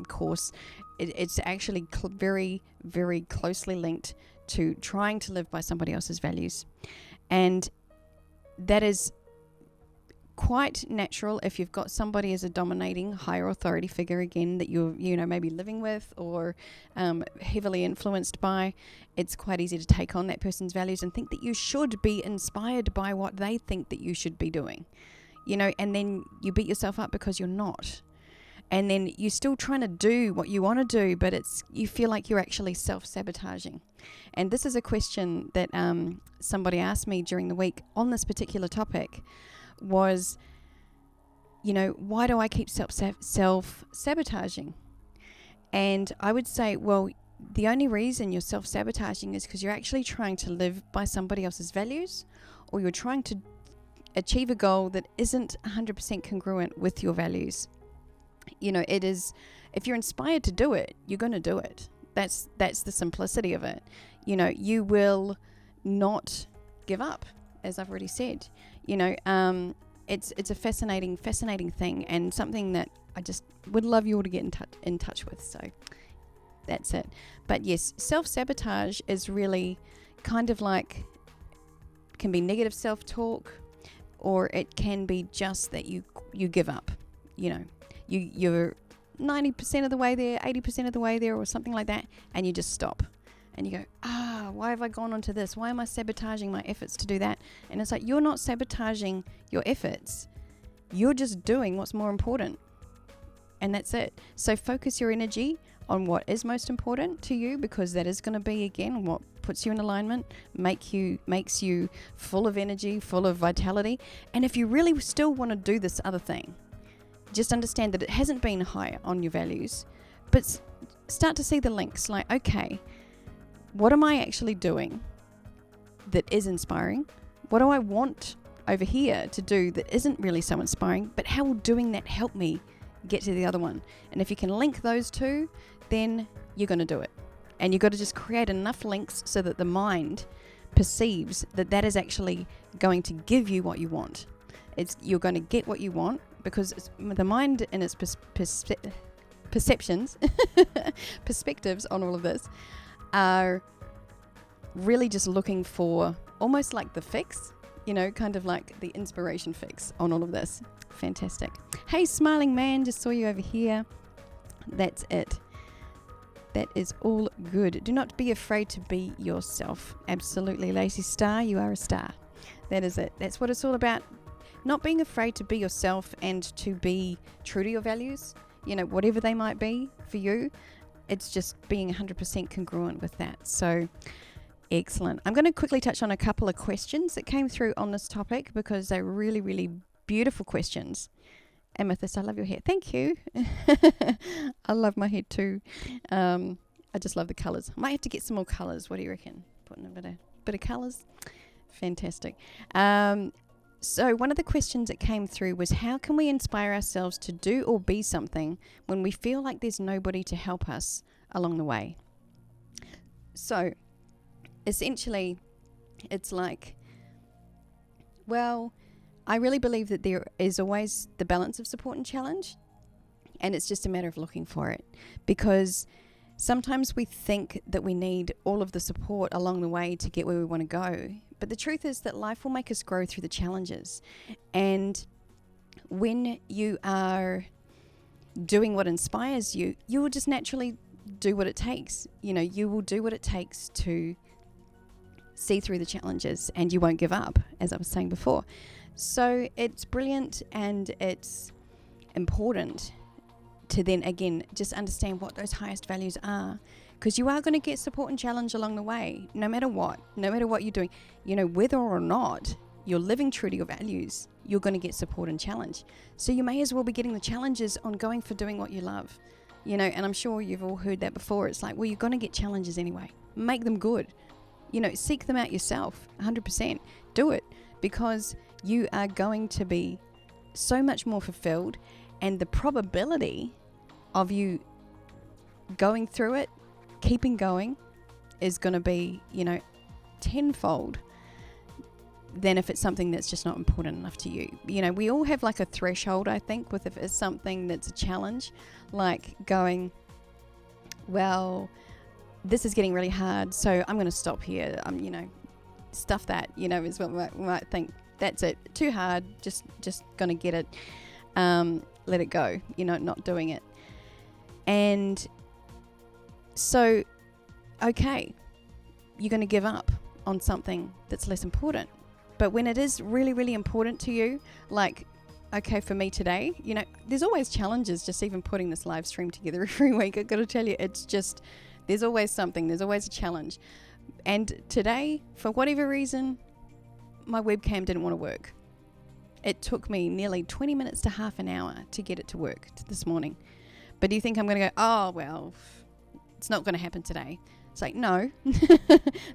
course, it's actually very, very closely linked to trying to live by somebody else's values. And that is quite natural if you've got somebody as a dominating higher authority figure, again, that you're maybe living with or heavily influenced by. It's quite easy to take on that person's values and think that you should be inspired by what they think that you should be doing, and then you beat yourself up because you're not. And then you're still trying to do what you want to do, but you feel like you're actually self-sabotaging. And this is a question that somebody asked me during the week on this particular topic was, why do I keep self-sabotaging? And I would say, well, the only reason you're self-sabotaging is because you're actually trying to live by somebody else's values, or you're trying to achieve a goal that isn't 100% congruent with your values. It is, if you're inspired to do it, you're going to do it. That's the simplicity of it. You will not give up, as I've already said. It's a fascinating thing, and something that I just would love you all to get in touch with. So that's it. But yes, self-sabotage is really kind of like, can be negative self-talk, or it can be just that you give up. You're 90% of the way there, 80% of the way there, or something like that, and you just stop. And you go, why have I gone onto this? Why am I sabotaging my efforts to do that? And it's like, you're not sabotaging your efforts. You're just doing what's more important. And that's it. So focus your energy on what is most important to you, because that is going to be, again, what puts you in alignment, makes you full of energy, full of vitality. And if you really still want to do this other thing, just understand that it hasn't been high on your values, but start to see the links. Like, okay, what am I actually doing that is inspiring? What do I want over here to do that isn't really so inspiring, but how will doing that help me get to the other one? And if you can link those two, then you're going to do it. And you've got to just create enough links so that the mind perceives that that is actually going to give you what you want. You're going to get what you want, because the mind in its perceptions, perspectives on all of this are really just looking for almost like the fix, kind of like the inspiration fix on all of this. Fantastic. Hey, smiling man, just saw you over here. That's it. That is all good. Do not be afraid to be yourself. Absolutely, Lacey Star, you are a star. That is it. That's what it's all about. Not being afraid to be yourself and to be true to your values, whatever they might be for you. It's just being 100% congruent with that. So excellent. I'm going to quickly touch on a couple of questions that came through on this topic because they're really, really beautiful questions. Amethyst, I love your hair. Thank you. I love my hair too. I just love the colours. I might have to get some more colours. What do you reckon? Putting a bit of colours. Fantastic. So one of the questions that came through was, how can we inspire ourselves to do or be something when we feel like there's nobody to help us along the way? So essentially, it's like, well, I really believe that there is always the balance of support and challenge, and it's just a matter of looking for it, because sometimes we think that we need all of the support along the way to get where we want to go. But the truth is that life will make us grow through the challenges. And when you are doing what inspires you, you will just naturally do what it takes. You will do what it takes to see through the challenges, and you won't give up, as I was saying before. So it's brilliant, and it's important to then, again, just understand what those highest values are. Because you are going to get support and challenge along the way, no matter what you're doing. Whether or not you're living true to your values, you're going to get support and challenge. So you may as well be getting the challenges on going for doing what you love. And I'm sure you've all heard that before. It's like, well, you're going to get challenges anyway. Make them good. Seek them out yourself, 100%. Do it, because you are going to be so much more fulfilled, and the probability of you going through it, keeping going, is going to be, tenfold than if it's something that's just not important enough to you. We all have like a threshold, I think, with if it's something that's a challenge, like going, well, this is getting really hard, so I'm going to stop here. Stuff that, is what we might think. That's it. Too hard. Just going to get it. Let it go. Not doing it. And so, okay, you're going to give up on something that's less important. But when it is really, really important to you, like, okay, for me today, there's always challenges just even putting this live stream together every week. I've got to tell you, it's just, there's always something. There's always a challenge. And today, for whatever reason, my webcam didn't want to work. It took me nearly 20 minutes to half an hour to get it to work this morning. But do you think I'm going to go, oh, well, it's not going to happen today? It's like, no,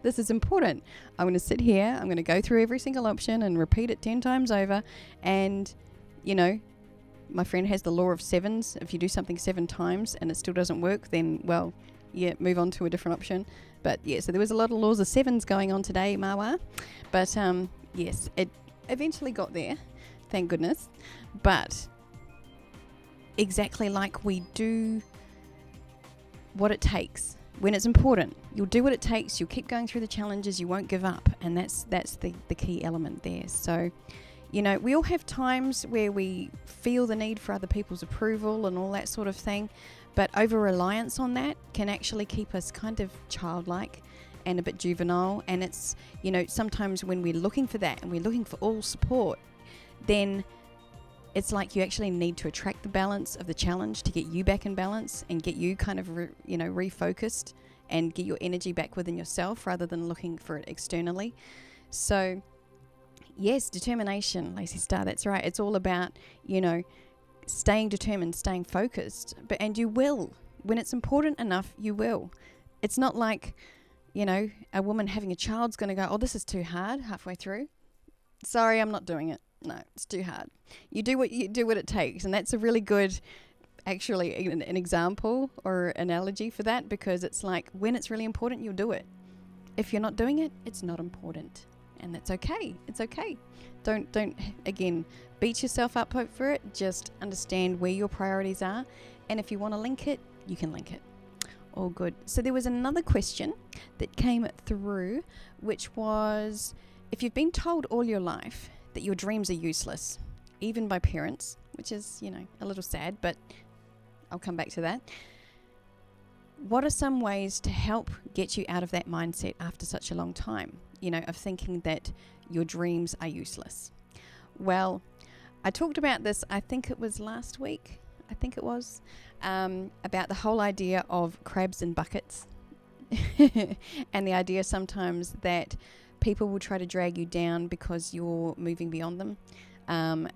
this is important. I'm going to sit here. I'm going to go through every single option and repeat it 10 times over. And, my friend has the law of sevens. If you do something 7 times and it still doesn't work, then, well, yeah, move on to a different option. But yeah, so there was a lot of laws of sevens going on today, Mawa. But yes, it eventually got there, thank goodness. But exactly like we do what it takes. When it's important, you'll do what it takes. You'll keep going through the challenges. You won't give up. And that's the key element there. So, we all have times where we feel the need for other people's approval and all that sort of thing. But over-reliance on that can actually keep us kind of childlike and a bit juvenile. And it's, sometimes when we're looking for that and we're looking for all support, then it's like you actually need to attract the balance of the challenge to get you back in balance and get you kind of, refocused and get your energy back within yourself rather than looking for it externally. So, yes, determination, Lacey Star, that's right. It's all about, staying determined, staying focused. And you will. When it's important enough, you will. It's not like, a woman having a child's going to go, oh, this is too hard halfway through. Sorry, I'm not doing it. No, it's too hard. You do what it takes. And that's a really good, actually, an example or analogy for that, because it's like when it's really important, you'll do it. If you're not doing it, it's not important. And that's okay. It's okay. Don't again, beat yourself up for it. Just understand where your priorities are. And if you want to link it, you can link it. All good. So there was another question that came through, which was, if you've been told all your life that your dreams are useless, even by parents, which is, a little sad, but I'll come back to that. what are some ways to help get you out of that mindset after such a long time, of thinking that your dreams are useless? Well, I talked about this, I think it was last week, about the whole idea of crabs in buckets and the idea sometimes that people will try to drag you down because you're moving beyond them,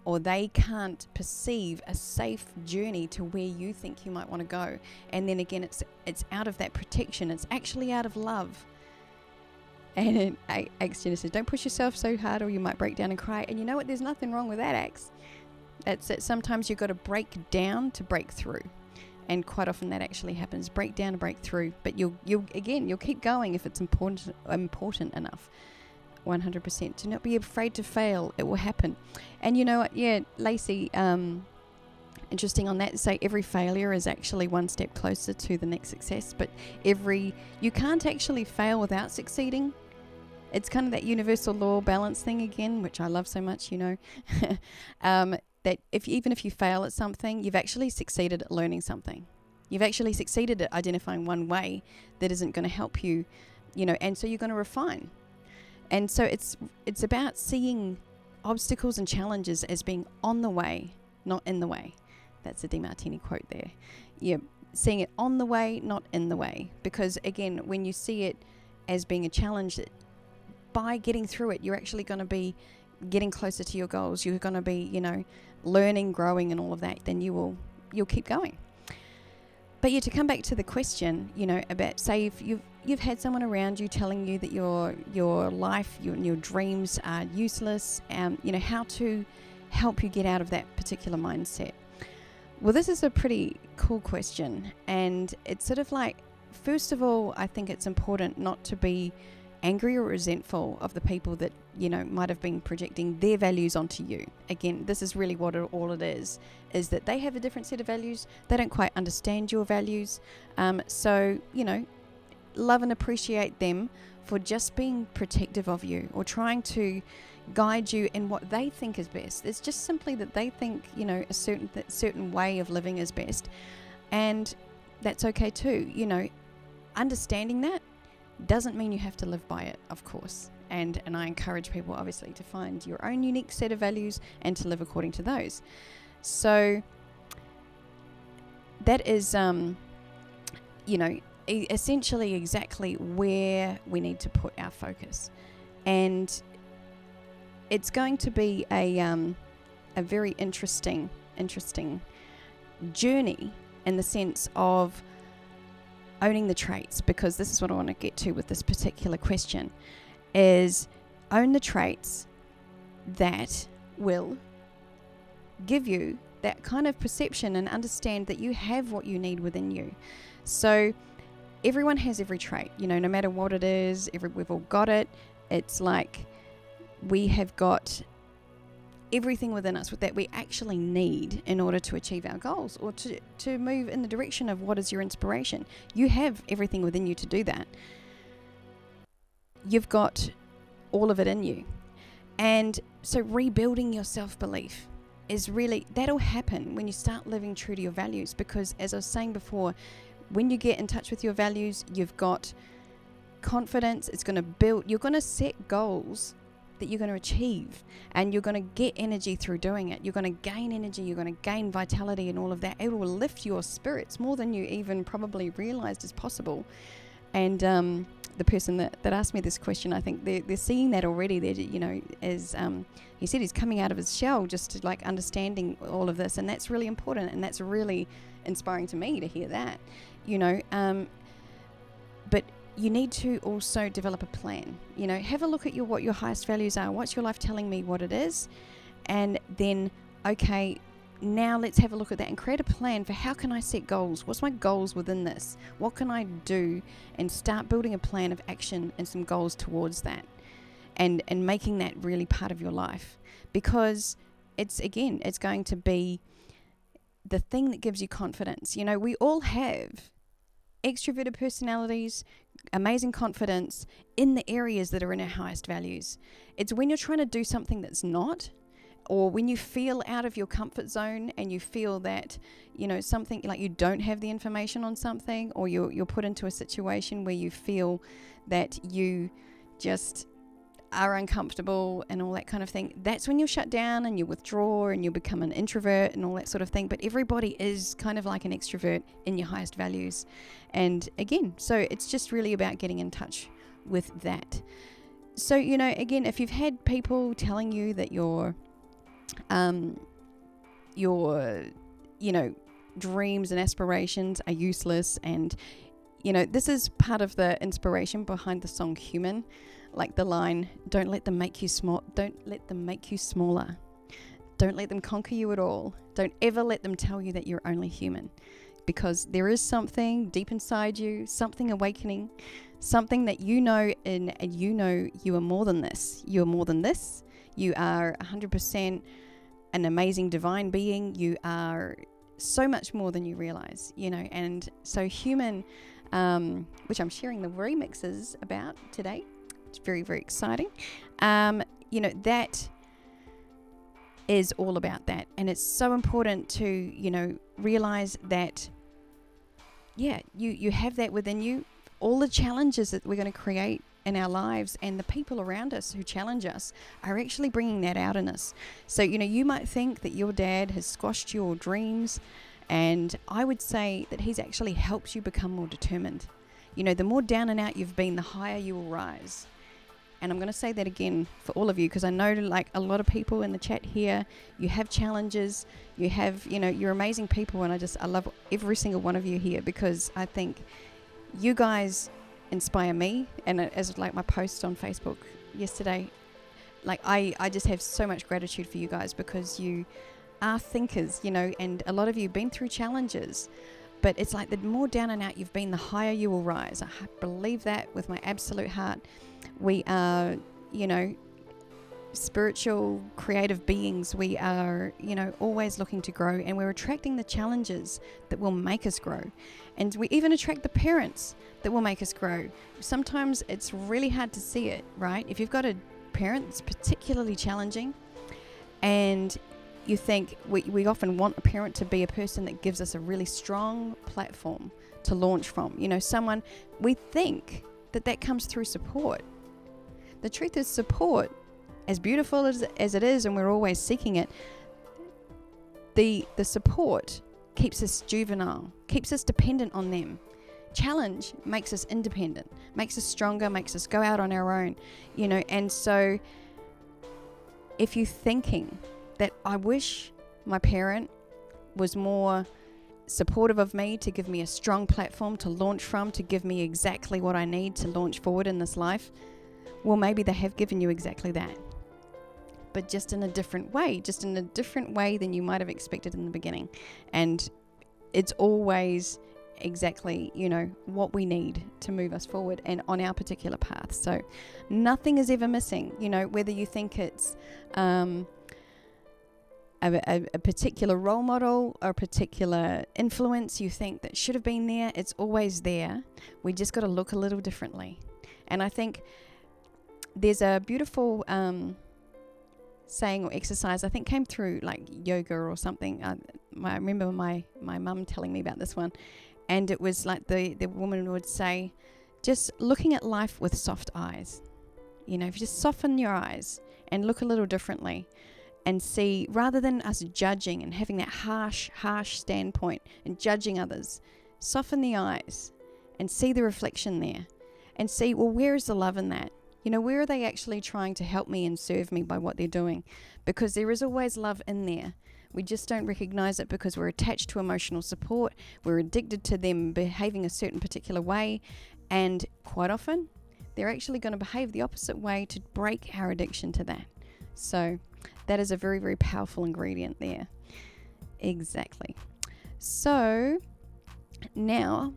or they can't perceive a safe journey to where you think you might want to go. And then again, it's out of that protection. It's actually out of love. And Axe Jenna says, don't push yourself so hard or you might break down and cry. And you know what? There's nothing wrong with that, Axe. That's it. Sometimes you've got to break down to break through. And quite often that actually happens. Break down to break through. But you'll keep going if it's important enough. 100%. Do not be afraid to fail. It will happen. And you know what? Yeah, Lacey, interesting on that. Say every failure is actually one step closer to the next success. But you can't actually fail without succeeding. It's kind of that universal law balance thing again, which I love so much, that even if you fail at something, you've actually succeeded at learning something. You've actually succeeded at identifying one way that isn't going to help you, and so you're going to refine. And so it's about seeing obstacles and challenges as being on the way, not in the way. That's a DeMartini quote there. Yeah, seeing it on the way, not in the way. Because again, when you see it as being a challenge, by getting through it, you're actually going to be getting closer to your goals. You're going to be, learning, growing and all of that. Then you'll keep going. But yeah, to come back to the question, about, say, if you've had someone around you telling you that your life, your dreams are useless, how to help you get out of that particular mindset. Well, this is a pretty cool question, and it's sort of like, first of all, I think it's important not to be angry or resentful of the people that might have been projecting their values onto you. Again, this is really what all it is that they have a different set of values. They don't quite understand your values, so love and appreciate them for just being protective of you or trying to guide you in what they think is best. It's just simply that they think a certain way of living is best, and that's okay too. Understanding that doesn't mean you have to live by it, of course. And I encourage people, obviously, to find your own unique set of values and to live according to those. So that is, essentially exactly where we need to put our focus. And it's going to be a very interesting journey in the sense of owning the traits, because this is what I want to get to with this particular question, is own the traits that will give you that kind of perception and understand that you have what you need within you. So everyone has every trait, no matter what it is, we've all got it. It's like we have got everything within us that we actually need in order to achieve our goals or to move in the direction of what is your inspiration. You have everything within you to do that. You've got all of it in you. And so rebuilding your self-belief is really, that'll happen when you start living true to your values, because as I was saying before, when you get in touch with your values, you've got confidence. It's going to build, you're going to set goals that you're going to achieve, and you're going to get energy through doing it. You're going to gain energy, you're going to gain vitality and all of that. It will lift your spirits more than you even probably realized is possible. And the person that asked me this question, I think they're seeing that already. They're, as he said, he's coming out of his shell, just to like understanding all of this, and that's really important, and that's really inspiring to me to hear that, but you need to also develop a plan. Have a look at what your highest values are. What's your life telling me what it is? And then, okay, now let's have a look at that and create a plan for how can I set goals? What's my goals within this? What can I do? And start building a plan of action and some goals towards that. And making that really part of your life. Because it's going to be the thing that gives you confidence. We all have extroverted personalities, amazing confidence in the areas that are in our highest values. It's when you're trying to do something that's not, or when you feel out of your comfort zone and you feel that, something like you don't have the information on something, or you're put into a situation where you feel that you just are uncomfortable and all that kind of thing, that's when you'll shut down and you withdraw and you'll become an introvert and all that sort of thing. But everybody is kind of like an extrovert in your highest values. And again, so it's just really about getting in touch with that. So, again, if you've had people telling you that your dreams and aspirations are useless, and this is part of the inspiration behind the song Human, like the line, don't let them make you small, don't let them make you smaller, don't let them conquer you at all, don't ever let them tell you that you're only human, because there is something deep inside you, something awakening, something that and you are more than this. You are more than this. You are 100% an amazing divine being. You are so much more than you realize, and so Human, which I'm sharing the remixes about today. It's very, very exciting. That is all about that. And it's so important to, realize that, you have that within you. All the challenges that we're going to create in our lives and the people around us who challenge us are actually bringing that out in us. So, you might think that your dad has squashed your dreams, and I would say that he's actually helped you become more determined. The more down and out you've been, the higher you will rise. And I'm going to say that again for all of you, because I know like a lot of people in the chat here, you have challenges, you have, you're amazing people. And I love every single one of you here, because I think you guys inspire me. And as like my post on Facebook yesterday, like I just have so much gratitude for you guys, because you are thinkers, and a lot of you have been through challenges. But it's like the more down and out you've been, the higher you will rise. I believe that with my absolute heart. We are, spiritual, creative beings. We are, always looking to grow, and we're attracting the challenges that will make us grow. And we even attract the parents that will make us grow. Sometimes it's really hard to see it, right? If you've got a parent that's particularly challenging, and you think we often want a parent to be a person that gives us a really strong platform to launch from. Someone, we think that comes through support. The truth is, support, as beautiful as it is, and we're always seeking it, the support keeps us juvenile, keeps us dependent on them. Challenge makes us independent, makes us stronger, makes us go out on our own, and so if you're thinking that I wish my parent was more supportive of me, to give me a strong platform to launch from, to give me exactly what I need to launch forward in this life, well, maybe they have given you exactly that, but just in a different way than you might have expected in the beginning. And it's always exactly, what we need to move us forward and on our particular path. So nothing is ever missing, whether you think it's a particular role model or a particular influence you think that should have been there, it's always there. We just got to look a little differently. And I think there's a beautiful saying or exercise, I think came through like yoga or something. I remember my mum telling me about this one, and it was like the woman would say, just looking at life with soft eyes. If you just soften your eyes and look a little differently, and see, rather than us judging and having that harsh standpoint and judging others, soften the eyes and see the reflection there, and see, well, where is the love in that? Where are they actually trying to help me and serve me by what they're doing? Because there is always love in there. We just don't recognize it because we're attached to emotional support. We're addicted to them behaving a certain particular way. And quite often, they're actually going to behave the opposite way to break our addiction to that. So that is a very, very powerful ingredient there. Exactly. So now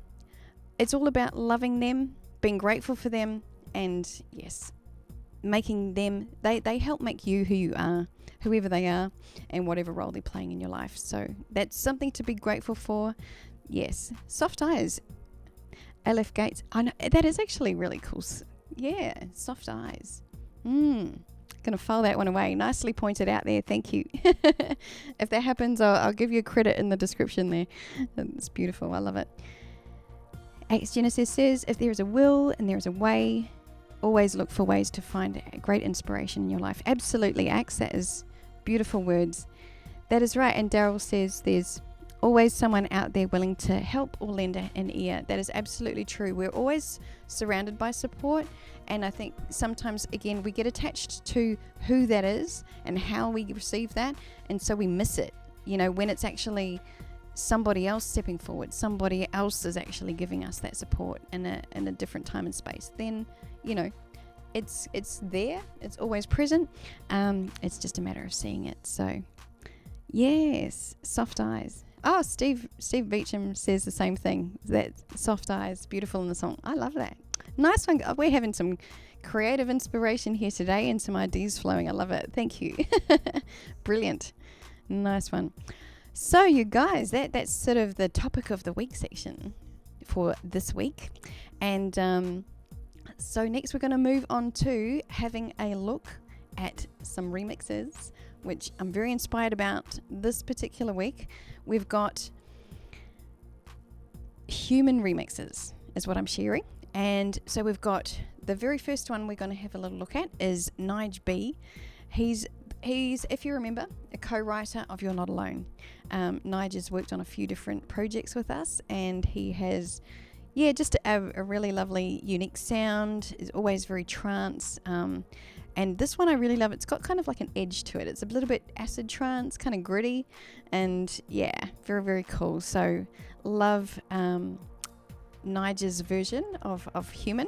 it's all about loving them, being grateful for them, and yes, making them, they help make you who you are, whoever they are, and whatever role they're playing in your life. So that's something to be grateful for. Yes, soft eyes. LF Gates. I know that is actually really cool. Yeah, soft eyes. Gonna file that one away. Nicely pointed out there. Thank you. If that happens, I'll give you credit in the description there. It's beautiful. I love it. Axe Genesis says, if there is a will and there is a way, always look for ways to find great inspiration in your life. Absolutely, Axe. That is beautiful words. That is right. And Daryl says there's always someone out there willing to help or lend an ear. That is absolutely true. We're always surrounded by support. And I think sometimes, again, we get attached to who that is and how we receive that. And so we miss it, when it's actually somebody else stepping forward, somebody else is actually giving us that support in a different time and space. Then, it's there. It's always present. It's just a matter of seeing it. So, yes, soft eyes. Oh, Steve Beecham says the same thing. That soft eyes, beautiful in the song. I love that. Nice one. We're having some creative inspiration here today and some ideas flowing. I love it. Thank you. Brilliant. Nice one. So, you guys, that's sort of the topic of the week section for this week. And so next we're going to move on to having a look at some remixes, which I'm very inspired about this particular week. We've got human remixes is what I'm sharing. And so we've got the very first one we're going to have a little look at is Nige B. He's, if you remember, a co-writer of You're Not Alone. Nige has worked on a few different projects with us, and he has, just a really lovely, unique sound. Is always very trance. And this one I really love. It's got kind of like an edge to it. It's a little bit acid trance, kind of gritty, and very, very cool. So love Nige's version of Human.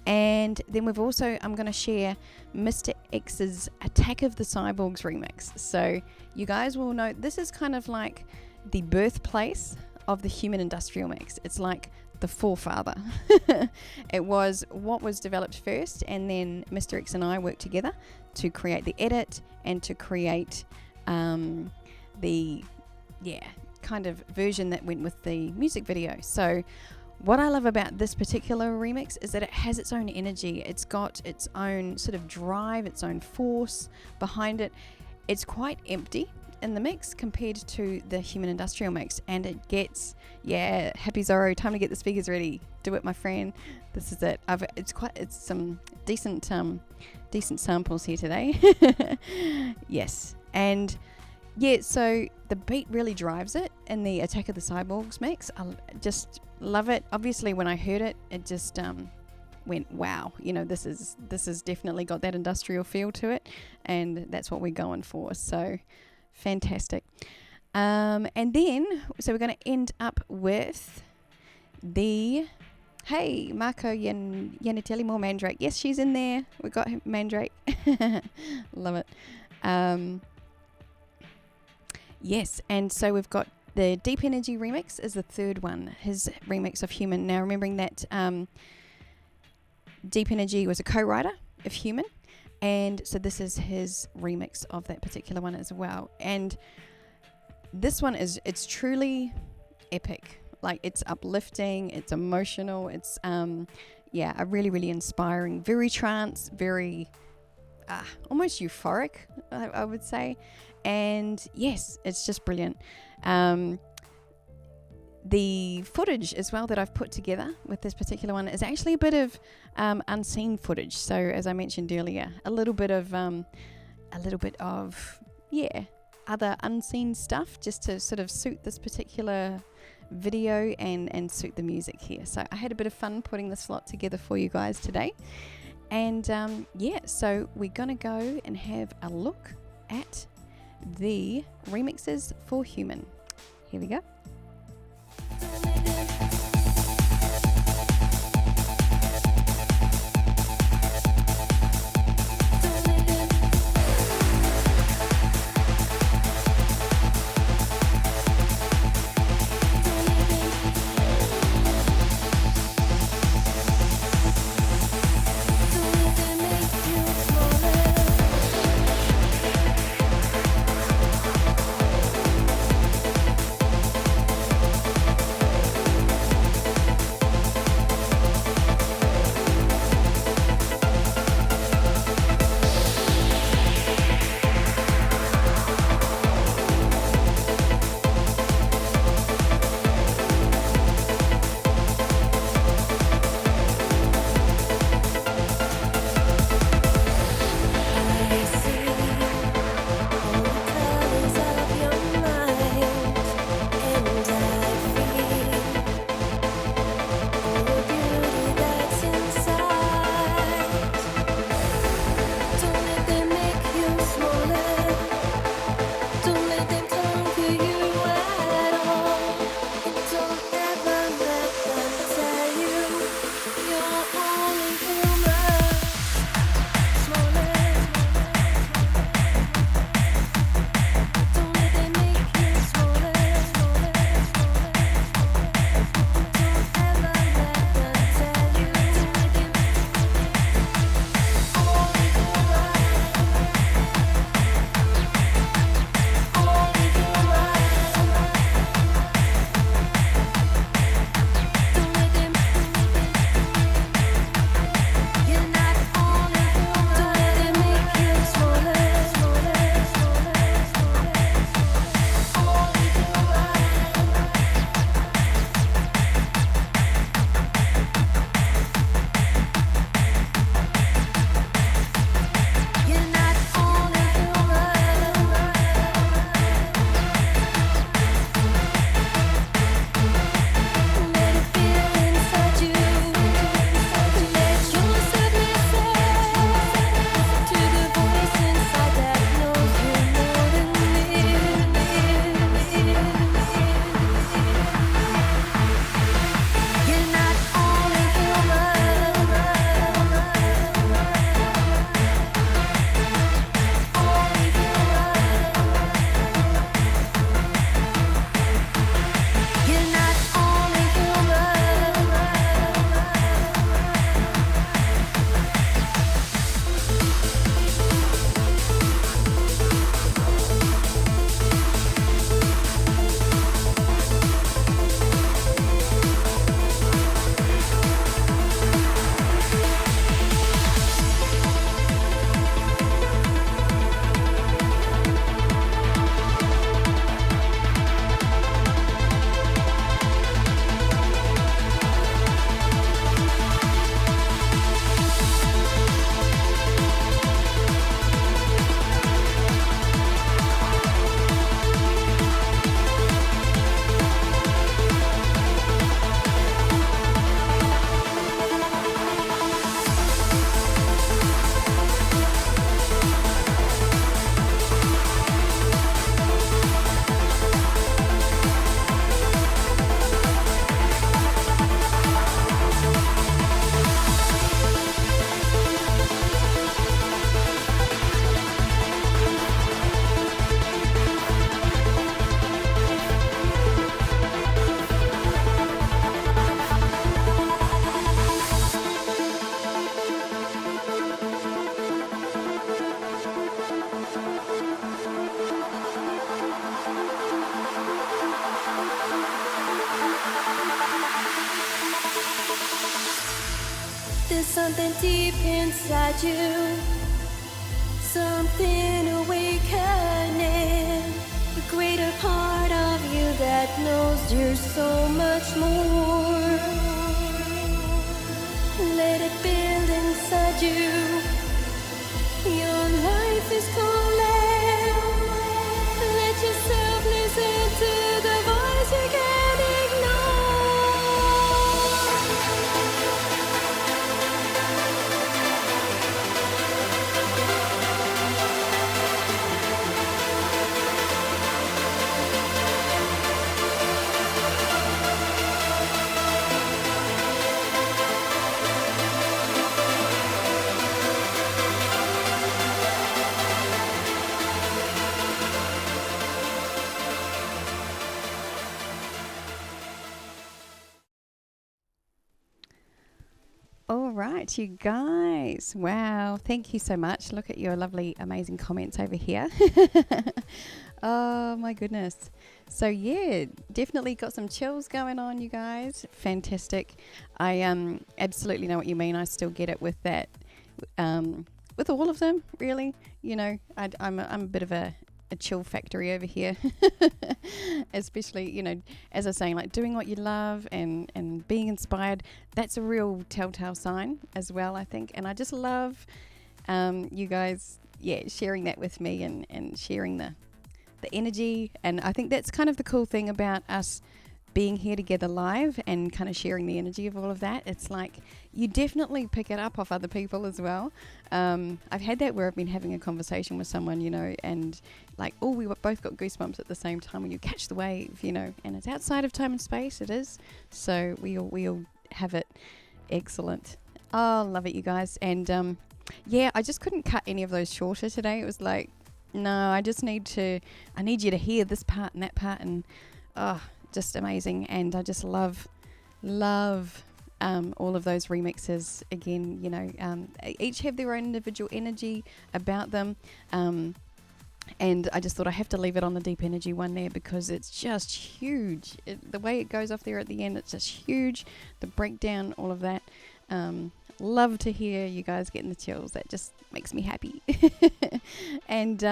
And then I'm going to share Mr. X's Attack of the Cyborgs remix. So you guys will know this is kind of like the birthplace of the Human Industrial mix. It's like the forefather. It was what was developed first, and then Mr. X and I worked together to create the edit and to create the kind of version that went with the music video. So what I love about this particular remix is that it has its own energy. It's got its own sort of drive, its own force behind it. It's quite empty in the mix compared to the Human Industrial mix, and it gets happy Zorro, time to get the speakers ready. Do it, my friend. This is it. It's some decent samples here today. Yes, and so the beat really drives it in the Attack of the Cyborgs mix. I just love it. Obviously, when I heard it, it just went, wow, this is definitely got that industrial feel to it, and that's what we're going for. So fantastic. And then, so we're going to end up with the, hey, Marco Yanitelli, more Mandrake. Yes, she's in there. We got Mandrake. Love it. Yes, and so we've got the Deep Energy remix is the third one, his remix of Human. Now, remembering that Deep Energy was a co-writer of Human, and so this is his remix of that particular one as well. And this one it's truly epic. Like, it's uplifting, it's emotional, it's a really, really inspiring, very trance, very almost euphoric, I would say. And yes, it's just brilliant. The footage as well that I've put together with this particular one is actually a bit of unseen footage. So as I mentioned earlier, a little bit of other unseen stuff, just to sort of suit this particular video and suit the music here. So I had a bit of fun putting this lot together for you guys today. And so we're gonna go and have a look at the remixes for Human. Here we go. something deep inside you, something awakening, a greater part of you that knows you're so much more. Let it build inside you. Your life is calling. Let yourself listen to the voice you can't ignore. All right, you guys. Wow, thank you so much. Look at your lovely, amazing comments over here. Oh my goodness. So yeah, definitely got some chills going on, you guys. Fantastic. I absolutely know what you mean. I still get it with that, with all of them, really. You know, I'm a bit of a chill factory over here. Especially, you know, as I was saying, like doing what you love and being inspired, that's a real telltale sign as well, I think. And I just love you guys, sharing that with me and sharing the energy. And I think that's kind of the cool thing about us being here together live and kind of sharing the energy of all of that. It's like you definitely pick it up off other people as well. I've had that where I've been having a conversation with someone, you know, and like, oh, we both got goosebumps at the same time when you catch the wave, you know, and it's outside of time and space. It is. So we all have it. Excellent. Oh, love it, you guys. And I just couldn't cut any of those shorter today. It was like, no, I need you to hear this part and that part, and just amazing. And I just love all of those remixes. Again, you know, each have their own individual energy about them, and I just thought I have to leave it on the deep energy one there because it's just huge. The way it goes off there at the end, it's just huge. The breakdown, all of that. Love to hear you guys getting the chills. That just makes me happy. And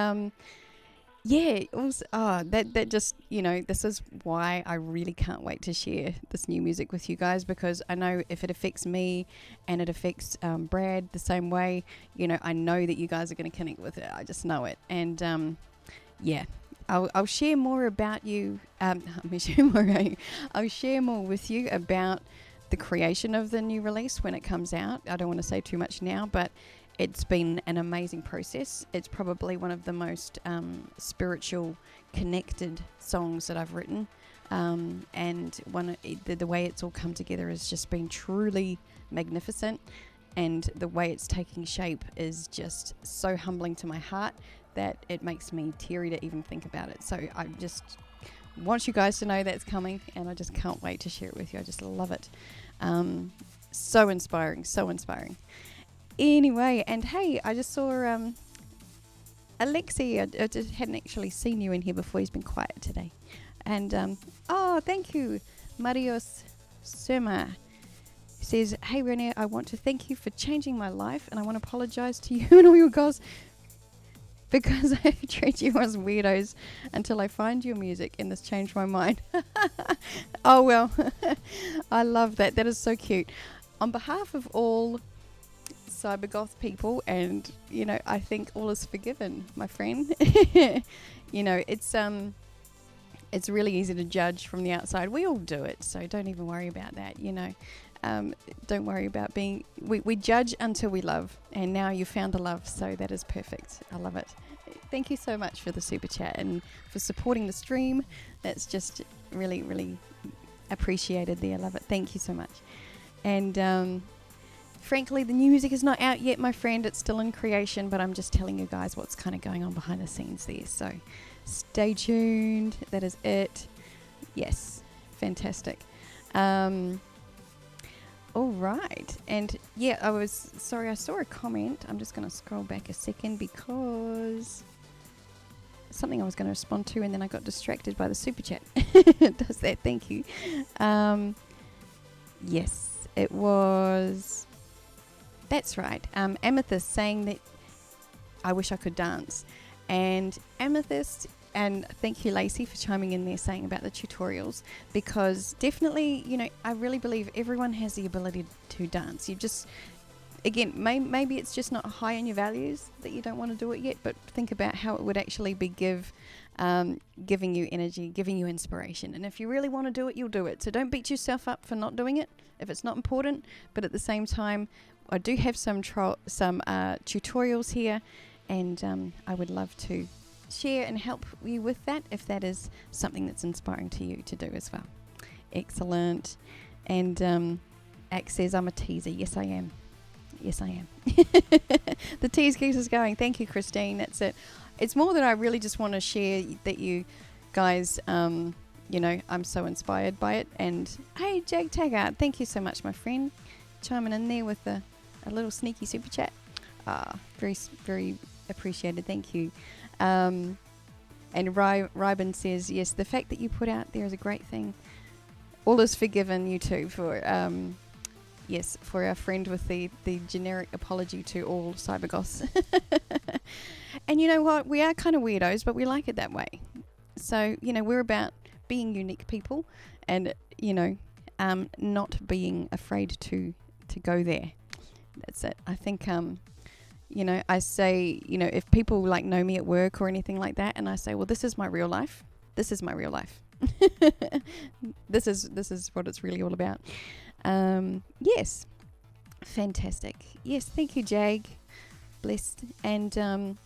also, that just, you know, this is why I really can't wait to share this new music with you guys, because I know if it affects me and it affects Brad the same way, you know, I know that you guys are going to connect with it. I just know it. And I'll share more about you. I'll share more with you about the creation of the new release when it comes out. I don't want to say too much now, but it's been an amazing process. It's probably one of the most spiritual, connected songs that I've written. And the way it's all come together has just been truly magnificent. And the way it's taking shape is just so humbling to my heart that it makes me teary to even think about it. So I just want you guys to know that's coming, and I just can't wait to share it with you. I just love it. So inspiring. Anyway, and hey, I just saw Alexi. I just hadn't actually seen you in here before. He's been quiet today. And thank you, Marios Sema. He says, hey Renee, I want to thank you for changing my life, and I want to apologize to you and all your girls because I treat you as weirdos until I find your music, and this changed my mind. Oh well, I love that. That is so cute. On behalf of all cybergoth people, and you know, I think all is forgiven, my friend. You know, it's really easy to judge from the outside. We all do it, so don't even worry about that. You know, don't worry about being. We judge until we love, and now you found the love, so that is perfect. I love it. Thank you so much for the super chat and for supporting the stream. That's just really, really appreciated there. I love it. Thank you so much. And frankly, the new music is not out yet, my friend. It's still in creation, but I'm just telling you guys what's kind of going on behind the scenes there. So stay tuned. That is it. Yes, fantastic. All right. And yeah, I saw a comment. I'm just going to scroll back a second because something I was going to respond to, and then I got distracted by the super chat. It does that. Thank you. Yes, it was. That's right. Amethyst saying that I wish I could dance. And Amethyst, and thank you, Lacey, for chiming in there saying about the tutorials, because definitely, you know, I really believe everyone has the ability to dance. You just, again, maybe it's just not high in your values that you don't want to do it yet, but think about how it would actually be giving you energy, giving you inspiration. And if you really want to do it, you'll do it. So don't beat yourself up for not doing it if it's not important. But at the same time, I do have some tutorials here, and I would love to share and help you with that if that is something that's inspiring to you to do as well. Excellent. And Axe says, I'm a teaser. Yes, I am. Yes, I am. The tease keeps us going. Thank you, Christine. That's it. It's more that I really just want to share that you guys, you know, I'm so inspired by it. And hey, Jake Taggart, thank you so much, my friend. Chiming in there with a little sneaky super chat. Very, very appreciated. Thank you. And Ryben says, yes, the fact that you put out there is a great thing. All is forgiven, you too, for yes, for our friend with the generic apology to all cybergoths. And you know what? We are kind of weirdos, but we like it that way. So, you know, we're about being unique people and, you know, not being afraid to go there. That's it. I think, you know, I say, you know, if people like know me at work or anything like that, and I say, well, this is my real life. This is my real life. This is what it's really all about. Yes. Fantastic. Yes. Thank you, Jag. Blessed. And,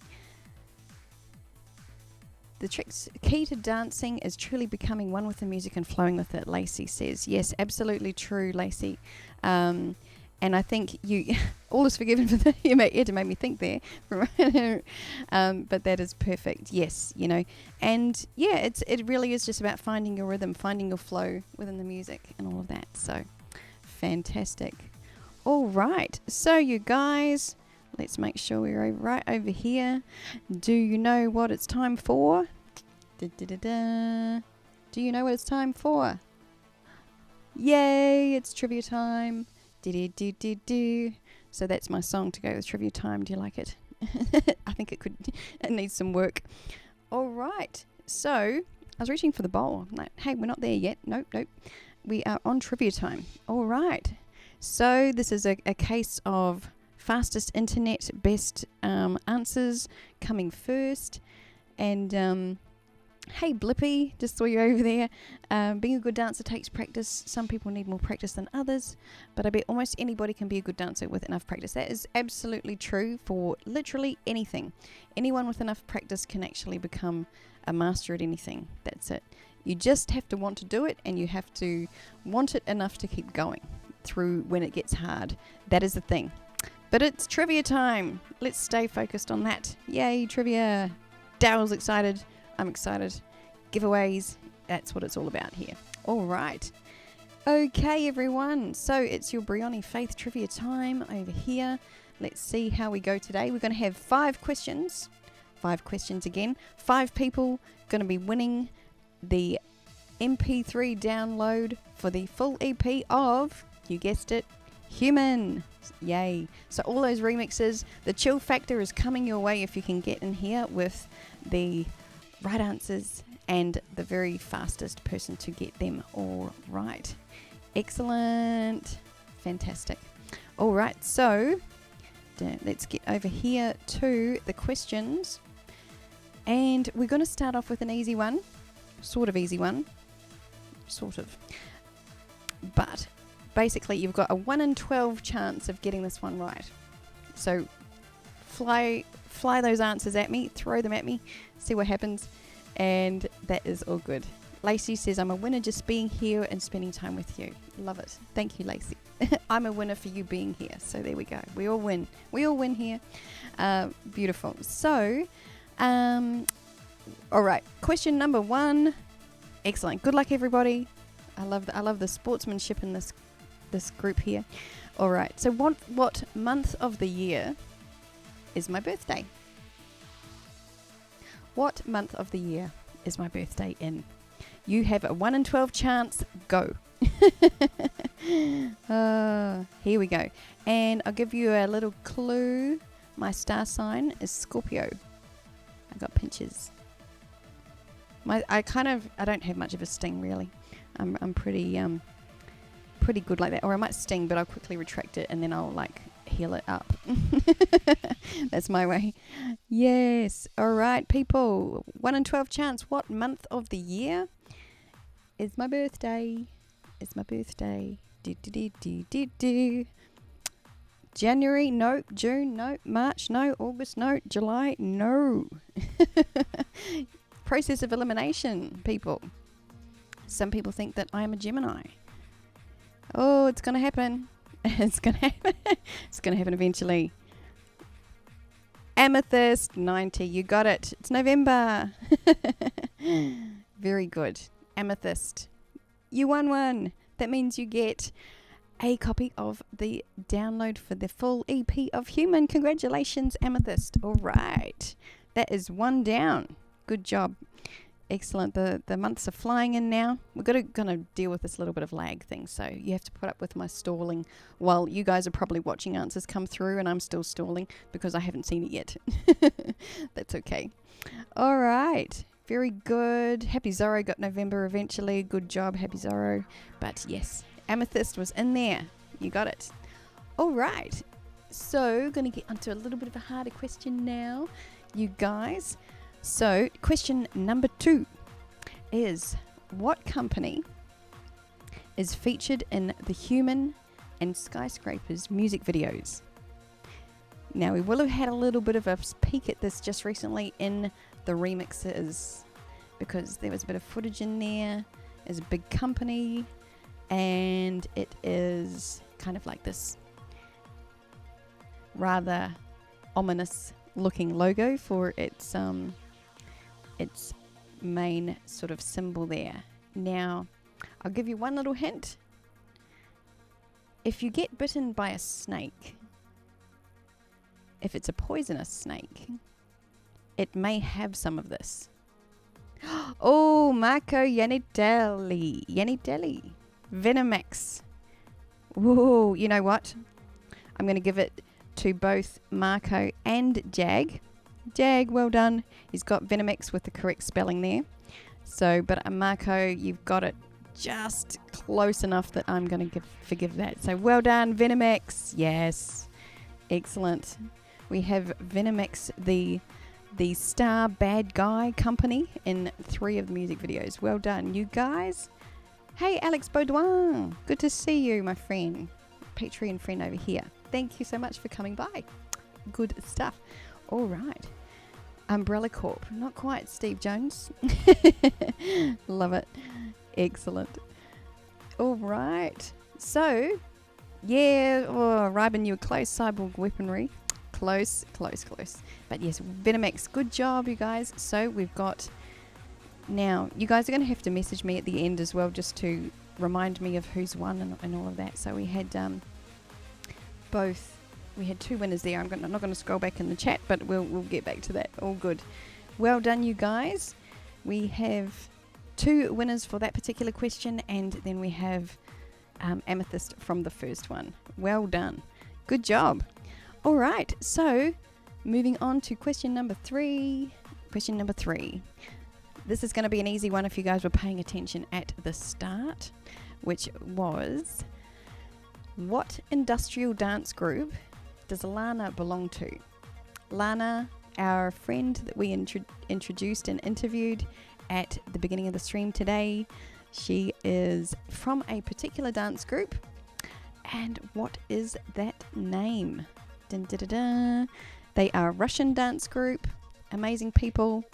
the trick's key to dancing is truly becoming one with the music and flowing with it, Lacey says. Yes, absolutely true, Lacey. And I think you all is forgiven for that. You had to make me think there. But that is perfect. Yes, you know. And yeah, it really is just about finding your rhythm, finding your flow within the music and all of that. So fantastic. All right. So you guys, let's make sure we're right over here. Do you know what it's time for? Do you know what it's time for? Yay, it's trivia time. So that's my song to go with trivia time. Do you like it? I think it needs some work. All right. So I was reaching for the bowl. No, hey, we're not there yet. Nope. We are on trivia time. All right. So this is a case of fastest internet, best answers coming first. And hey, Blippy, just saw you over there. Being a good dancer takes practice. Some people need more practice than others, but I bet almost anybody can be a good dancer with enough practice. That is absolutely true for literally anything. Anyone with enough practice can actually become a master at anything. That's it. You just have to want to do it, and you have to want it enough to keep going through when it gets hard. That is the thing. But it's trivia time. Let's stay focused on that. Yay, trivia. Daryl's excited. I'm excited. Giveaways. That's what it's all about here. All right. Okay, everyone. So it's your Brioni Faith trivia time over here. Let's see how we go today. We're going to have 5 questions. 5 questions again. 5 people going to be winning the MP3 download for the full EP of, you guessed it, Human. Yay. So all those remixes, the chill factor is coming your way if you can get in here with the right answers and the very fastest person to get them all right. Excellent. Fantastic. All right, so let's get over here to the questions. And we're going to start off with an easy one. Sort of easy one. Sort of. But basically, you've got a 1 in 12 chance of getting this one right. So fly those answers at me, throw them at me, see what happens, and that is all good. Lacey says, I'm a winner just being here and spending time with you. Love it. Thank you, Lacey. I'm a winner for you being here. So there we go. We all win. We all win here. Beautiful. So, all right. Question number 1. Excellent. Good luck, everybody. I love the sportsmanship in this group here. All right. So what month of the year is my birthday? What month of the year is my birthday in? You have a 1 in 12 chance. Go. Here we go. And I'll give you a little clue. My star sign is Scorpio. I got pinches. I don't have much of a sting really. I'm pretty good like that. Or I might sting, but I'll quickly retract it and then I'll like heal it up. That's my way. Yes. All right, people. 1 in 12 chance. What month of the year is my birthday? It's my birthday. January, no. June, no. March, no. August, no. July, no. Process of elimination, people. Some people think that I am a Gemini. Oh, it's going to happen. It's going to happen. It's going to happen eventually. Amethyst 90. You got it. It's November. Very good. Amethyst. You won one. That means you get a copy of the download for the full EP of Human. Congratulations, Amethyst. All right. That is one down. Good job. Excellent. The months are flying in now. We're gonna deal with this little bit of lag thing, so you have to put up with my stalling while you guys are probably watching answers come through and I'm still stalling because I haven't seen it yet. That's okay. All right. Very good. Happy Zorro got November eventually. Good job, Happy Zorro. But yes, Amethyst was in there. You got it. All right. So, going to get onto a little bit of a harder question now, you guys. So, question number 2 is, what company is featured in the Human and Skyscrapers music videos? Now, we will have had a little bit of a peek at this just recently in the remixes because there was a bit of footage in there. It's a big company and it is kind of like this rather ominous looking logo for its main sort of symbol there. Now, I'll give you one little hint. If you get bitten by a snake, if it's a poisonous snake, it may have some of this. Oh, Marco Yannidelli. Venomex. Whoa, you know what? I'm going to give it to both Marco and Jag. Jag, well done. He's got Venomex with the correct spelling there. So, but Marco, you've got it just close enough that I'm going to forgive that. So, well done, Venomex. Yes. Excellent. We have Venomex, the star bad guy company in 3 of the music videos. Well done, you guys. Hey, Alex Baudouin. Good to see you, my friend. Patreon friend over here. Thank you so much for coming by. Good stuff. All right. Umbrella Corp. Not quite Steve Jones. Love it. Excellent. All right. So, yeah. Oh, Ryben, you were close. Cyborg Weaponry. Close. But yes, Venomex. Good job, you guys. So, we've got... Now, you guys are going to have to message me at the end as well just to remind me of who's won and all of that. So, we had both... We had 2 winners there. I'm not going to scroll back in the chat, but we'll get back to that. All good. Well done, you guys. We have 2 winners for that particular question, and then we have Amethyst from the first one. Well done. Good job. All right. So, moving on to question number 3. Question number 3. This is going to be an easy one if you guys were paying attention at the start, which was, what industrial dance group does Lana belong to? Lana, our friend that we introduced and interviewed at the beginning of the stream today, she is from a particular dance group. And what is that name? Dun, dun, dun, dun. They are a Russian dance group. Amazing people.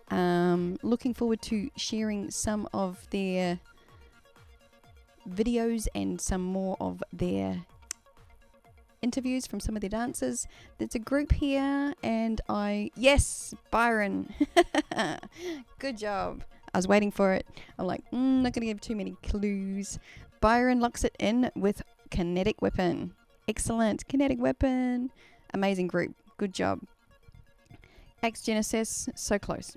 Looking forward to sharing some of their videos and some more of their interviews from some of their dancers. There's a group here and yes, Byron. Good job. I was waiting for it. I'm like, not going to give too many clues. Byron locks it in with Kinetic Weapon. Excellent. Kinetic Weapon. Amazing group. Good job. X Genesis. So close.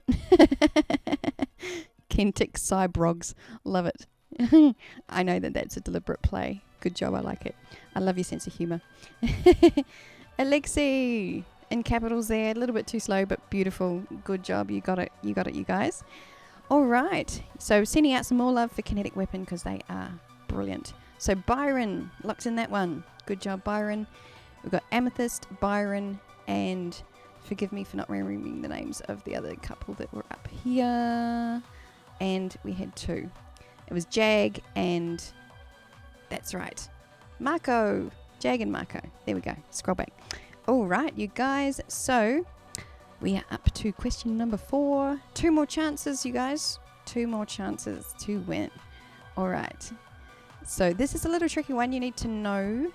Kinetic Cybrogs. Love it. I know that that's a deliberate play. Good job. I like it. I love your sense of humor. Alexi in capitals there. A little bit too slow, but beautiful. Good job. You got it. You got it, you guys. All right. So sending out some more love for Kinetic Weapon because they are brilliant. So Byron locked in that one. Good job, Byron. We've got Amethyst, Byron, and forgive me for not remembering the names of the other couple that were up here. And we had two. It was Jag and... That's right. Marco. Jag and Marco. There we go. Scroll back. All right, you guys. So we are up to question number 4. 2 more chances, you guys. 2 more chances to win. All right. So this is a little tricky one. You need to know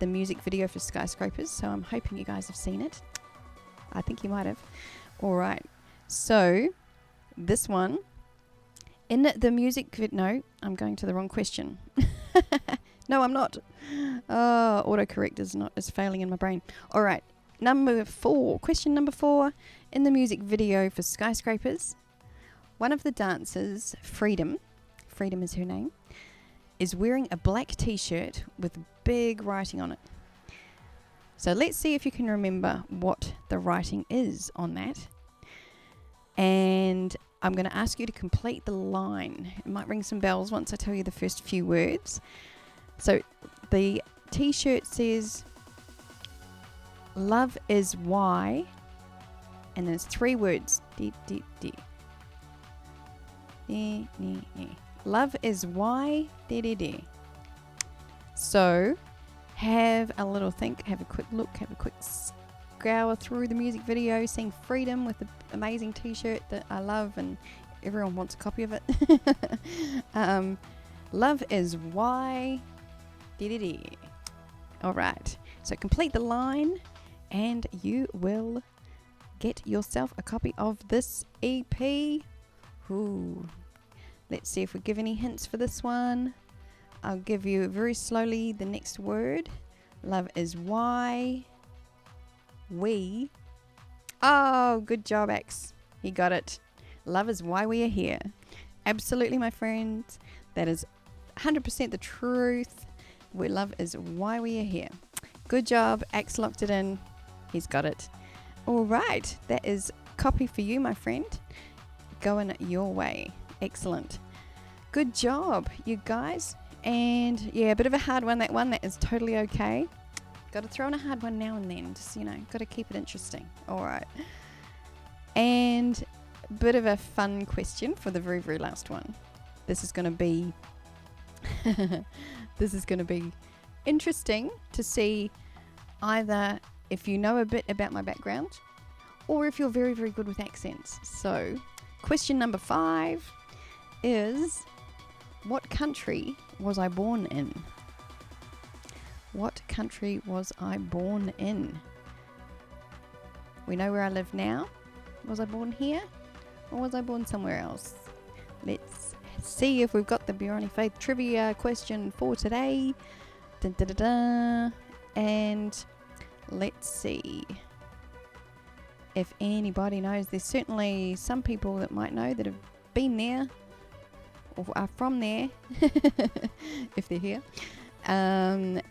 the music video for Skyscrapers. So I'm hoping you guys have seen it. I think you might have. All right. So this one. In the music video... No, I'm going to the wrong question. No, I'm not. Autocorrect is failing in my brain. All right, number 4. Question number 4. In the music video for Skyscrapers, one of the dancers, Freedom is her name, is wearing a black t-shirt with big writing on it. So let's see if you can remember what the writing is on that. And I'm going to ask you to complete the line. It might ring some bells once I tell you the first few words. So the t-shirt says, love is why, and there's 3 words. Love is why, So have a little think, have a quick look, have a quick scour through the music video, seeing Freedom with the amazing t-shirt that I love and everyone wants a copy of it. Love is why. All right, so complete the line and you will get yourself a copy of this EP. Ooh. Let's see if we give any hints for this one. I'll give you very slowly the next word. Love is why we... Oh, good job, X. He got it. Love is why we are here. Absolutely, my friends. That is 100% the truth. Where love is why we are here. Good job. X locked it in. He's got it. All right. That is copy for you, my friend. Going your way. Excellent. Good job, you guys. And yeah, a bit of a hard one. That is totally okay. Got to throw in a hard one now and then. Just, got to keep it interesting. All right. And a bit of a fun question for the very, very last one. This is going to be... This is going to be interesting to see either if you know a bit about my background or if you're very, very good with accents. So, question number 5 is, what country was I born in? What country was I born in? We know where I live now. Was I born here or was I born somewhere else? Let's see if we've got the Brioni Faith trivia question for today. Dun, dun, dun, dun. And let's see if anybody knows. There's certainly some people that might know that have been there or are from there if they're here. And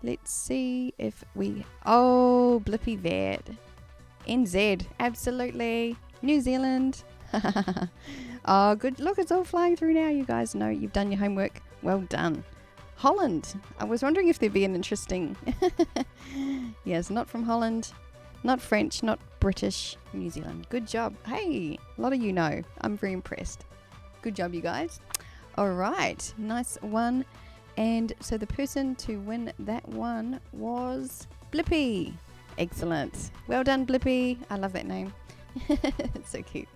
let's see if we... Oh, Blippy Vet. NZ. Absolutely. New Zealand. Oh, good. Look, it's all flying through now. You guys know you've done your homework. Well done. Holland. I was wondering if there'd be an interesting... Yes, not from Holland, not French, not British, New Zealand. Good job. Hey, a lot of you know. I'm very impressed. Good job, you guys. All right. Nice one. And so the person to win that one was Blippy. Excellent. Well done, Blippy. I love that name. It's so cute.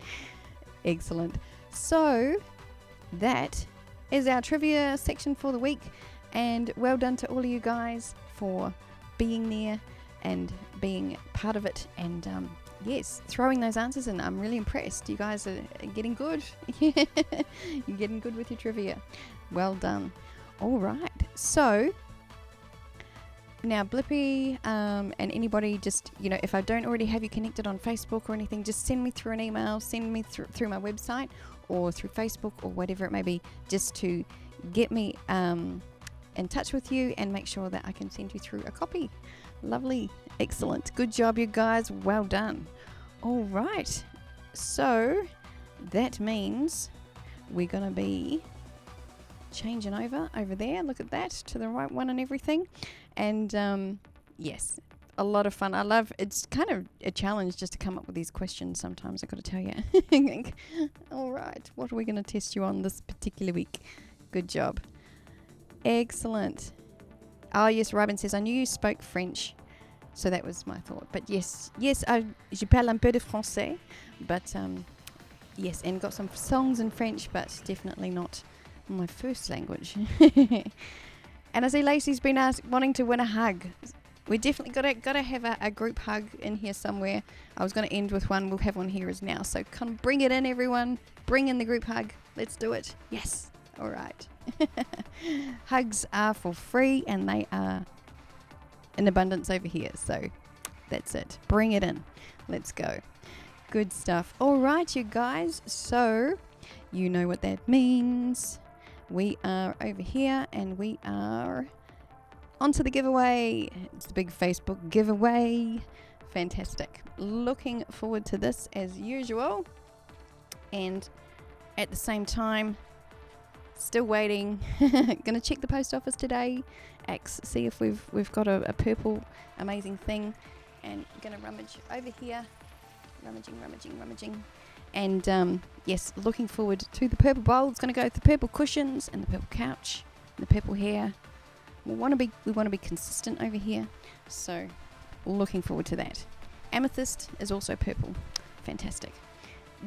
Excellent. So that is our trivia section for the week, and well done to all of you guys for being there and being part of it, and yes, throwing those answers in. I'm really impressed. You guys are getting good. You're getting good with your trivia. Well done. All right, so now Blippy and anybody, just, if I don't already have you connected on Facebook or anything, just send me through an email, send me through my website or through Facebook or whatever it may be, just to get me in touch with you and make sure that I can send you through a copy. Lovely. Excellent. Good job, you guys. Well done. All right. So that means we're going to be changing over there. Look at that, to the right one and everything. And yes, a lot of fun. I love, it's kind of a challenge just to come up with these questions sometimes, I've got to tell you. All right, what are we going to test you on this particular week? Good job. Excellent. Oh yes, Robin says, I knew you spoke French. So that was my thought. But yes, je parle un peu de français. But yes, and got some songs in French, but definitely not my first language. And I see Lacey's been wanting to win a hug. We definitely gotta have a group hug in here somewhere. I was going to end with one. We'll have one here as now. So come bring it in, everyone. Bring in the group hug. Let's do it. Yes. All right. Hugs are for free, and they are in abundance over here. So that's it. Bring it in. Let's go. Good stuff. All right, you guys. So you know what that means. We are over here, and we are onto the giveaway. It's the big Facebook giveaway. Fantastic. Looking forward to this as usual. And at the same time, still waiting. Gonna check the post office today. See if we've got a purple amazing thing. And gonna rummage over here. Rummaging. And yes, looking forward to the purple bowl. It's going to go with the purple cushions and the purple couch and the purple hair. We want to be consistent over here, so looking forward to that. Amethyst is also purple. Fantastic.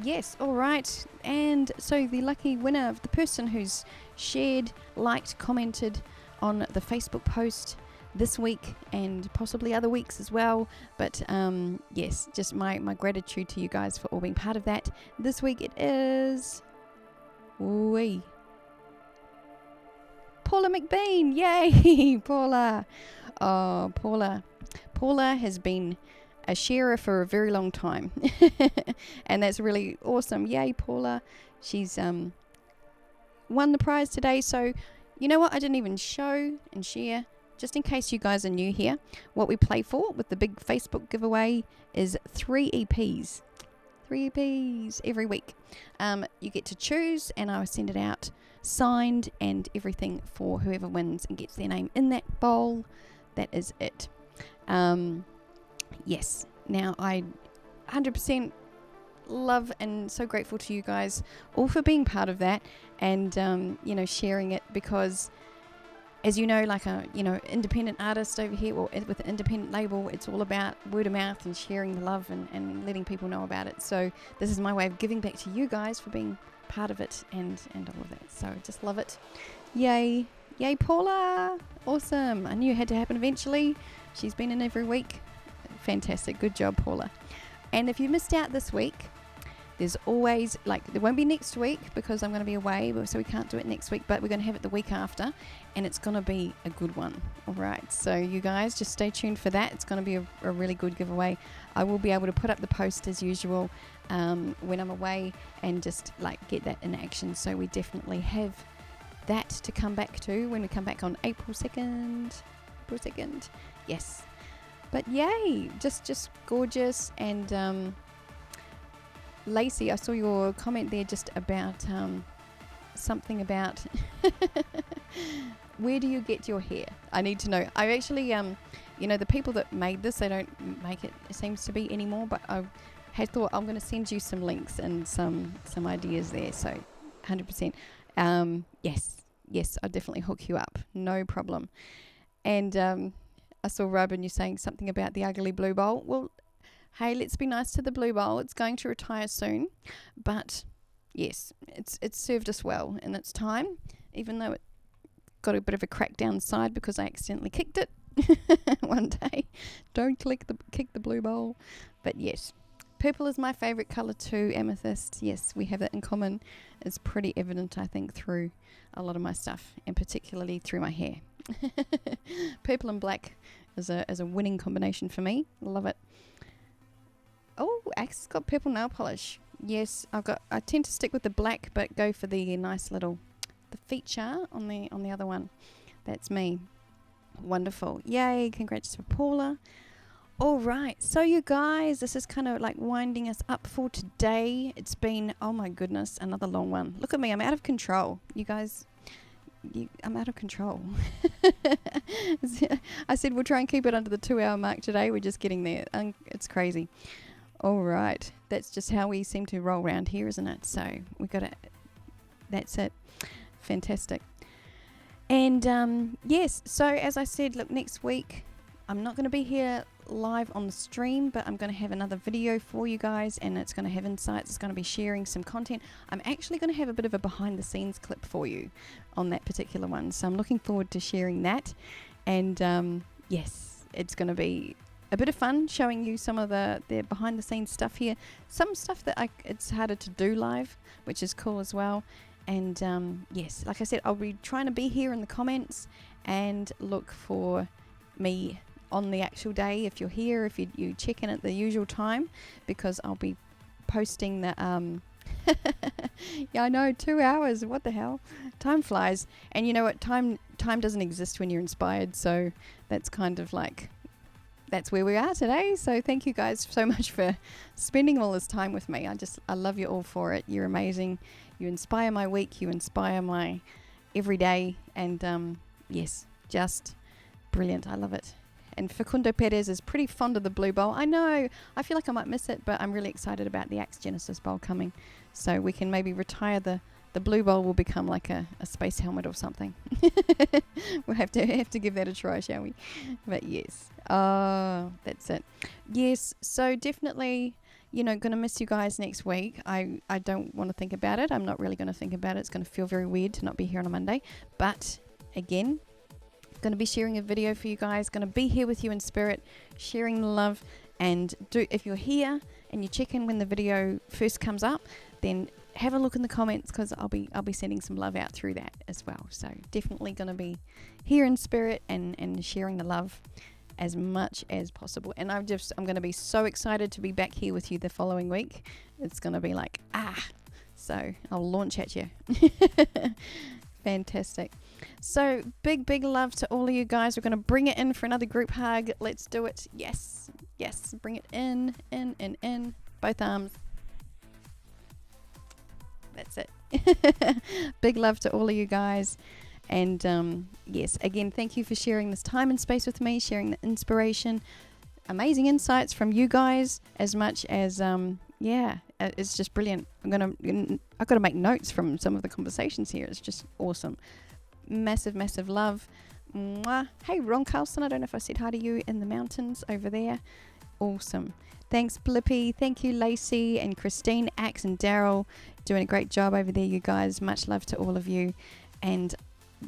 Yes, all right. And so the lucky winner of the person who's shared, liked, commented on the Facebook post this week and possibly other weeks as well, but yes, just my gratitude to you guys for all being part of that. This week it is Paula McBean. Yay. Paula. Oh, Paula has been a sharer for a very long time and that's really awesome. Yay, Paula. She's won the prize today. So you know what, I didn't even show and share. Just in case you guys are new here, what we play for with the big Facebook giveaway is 3 EPs. 3 EPs every week. You get to choose, and I will send it out signed and everything for whoever wins and gets their name in that bowl. That is it. Yes. Now, I 100% love and so grateful to you guys all for being part of that and, sharing it, because as you know, like a independent artist over here, or with an independent label, it's all about word of mouth and sharing the love and letting people know about it. So this is my way of giving back to you guys for being part of it and all of that. So just love it. Yay, Paula! Awesome. I knew it had to happen eventually. She's been in every week. Fantastic. Good job, Paula. And if you missed out this week, there's always, there won't be next week because I'm going to be away, so we can't do it next week, but we're going to have it the week after, and it's going to be a good one. All right, so you guys just stay tuned for that. It's going to be a really good giveaway. I will be able to put up the post as usual when I'm away and just get that in action. So we definitely have that to come back to when we come back on April 2nd. Yes. But yay, just gorgeous. And Lacey, I saw your comment there just about something about where do you get your hair? I need to know. I actually, the people that made this, they don't make it seems to be anymore, but I had thought I'm going to send you some links and some ideas there. So 100%. Yes, I'll definitely hook you up. No problem. And I saw Robin, you saying something about the ugly blue bowl. Well, hey, let's be nice to the blue bowl. It's going to retire soon, but yes, it's served us well in its time, even though it got a bit of a crack down the side because I accidentally kicked it one day. Don't kick the blue bowl. But yes, purple is my favourite colour too. Amethyst, yes, we have that in common. It's pretty evident, I think, through a lot of my stuff, and particularly through my hair. Purple and black is a winning combination for me. Love it. Oh, Axe's got purple nail polish. Yes, I tend to stick with the black, but go for the nice little the feature on the other one. That's me. Wonderful. Yay. Congrats for Paula. All right. So you guys, this is kind of like winding us up for today. It's been, oh my goodness, another long one. Look at me. I'm out of control. You guys, I'm out of control. I said we'll try and keep it under the 2-hour mark today. We're just getting there. It's crazy. All right. That's just how we seem to roll around here, isn't it? So we got to, that's it. Fantastic. And yes, so as I said, look, next week I'm not going to be here live on the stream, but I'm going to have another video for you guys, and it's going to have insights. It's going to be sharing some content. I'm actually going to have a bit of a behind the scenes clip for you on that particular one, so I'm looking forward to sharing that. And yes, it's going to be a bit of fun showing you some of the behind the scenes stuff here, some stuff that it's harder to do live, which is cool as well. And yes, like I said, I'll be trying to be here in the comments and look for me on the actual day. If you're here, if you check in at the usual time, because I'll be posting the yeah, I know, 2 hours, what the hell, time flies. And you know what, time doesn't exist when you're inspired, so that's kind of like, that's where we are today. So thank you guys so much for spending all this time with me. I love you all for it. You're amazing. You inspire my week, you inspire my everyday, and yes, just brilliant. I love it. And Facundo Perez is pretty fond of the Blue Bowl. I know, I feel like I might miss it, but I'm really excited about the Axe Genesis Bowl coming. So we can maybe retire the Blue Bowl, will become like a space helmet or something. We'll have to give that a try, shall we? But yes, that's it. Yes, so definitely, you know, going to miss you guys next week. I don't want to think about it. I'm not really going to think about it. It's going to feel very weird to not be here on a Monday. But again, going to be sharing a video for you guys. Going to be here with you in spirit, sharing the love. And if you're here and you check in when the video first comes up, then have a look in the comments, because I'll be sending some love out through that as well. So definitely going to be here in spirit and sharing the love as much as possible. And I'm going to be so excited to be back here with you the following week. It's going to be like, so I'll launch at you. Fantastic. So big love to all of you guys. We're going to bring it in for another group hug. Let's do it. Yes, bring it in, both arms. That's it. Big love to all of you guys. And yes, again, thank you for sharing this time and space with me, sharing the inspiration, amazing insights from you guys, as much as it's just brilliant. I've got to make notes from some of the conversations here. It's just awesome. Massive love. Mwah. Hey, Ron Carlson, I don't know if I said hi to you in the mountains over there. Awesome. Thanks, Blippy. Thank you, Lacey and Christine, Axe and Daryl. Doing a great job over there, you guys. Much love to all of you. And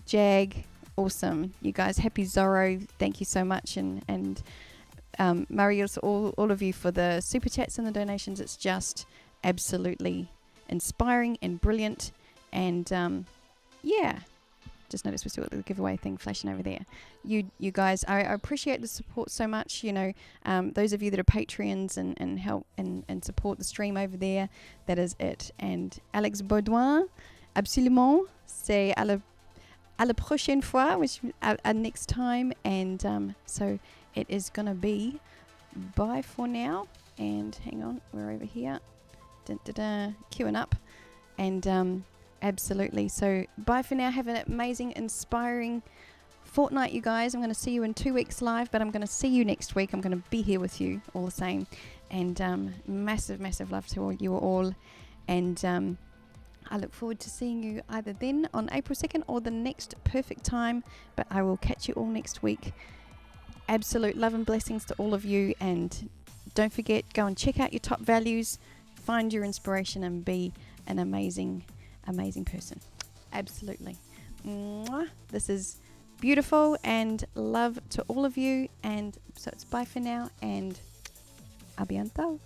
Jag, awesome. You guys, happy Zorro. Thank you so much. And Marius, all of you for the super chats and the donations. It's just absolutely inspiring and brilliant. And just noticed we still got the giveaway thing flashing over there. You guys, I appreciate the support so much. You know, those of you that are Patreons and help and support the stream over there, that is it. And Alex Baudouin, absolument, c'est à la prochaine fois, which next time. And so it is gonna be bye for now. And hang on, we're over here, queuing up, and absolutely. So bye for now. Have an amazing, inspiring fortnight, you guys. I'm going to see you in 2 weeks live, but I'm going to see you next week. I'm going to be here with you all the same. And massive love to you all. And I look forward to seeing you either then on April 2nd or the next perfect time. But I will catch you all next week. Absolute love and blessings to all of you. And don't forget, go and check out your top values. Find your inspiration and be an amazing person. Absolutely. Mwah. This is beautiful, and love to all of you. And so it's bye for now, and a bientôt.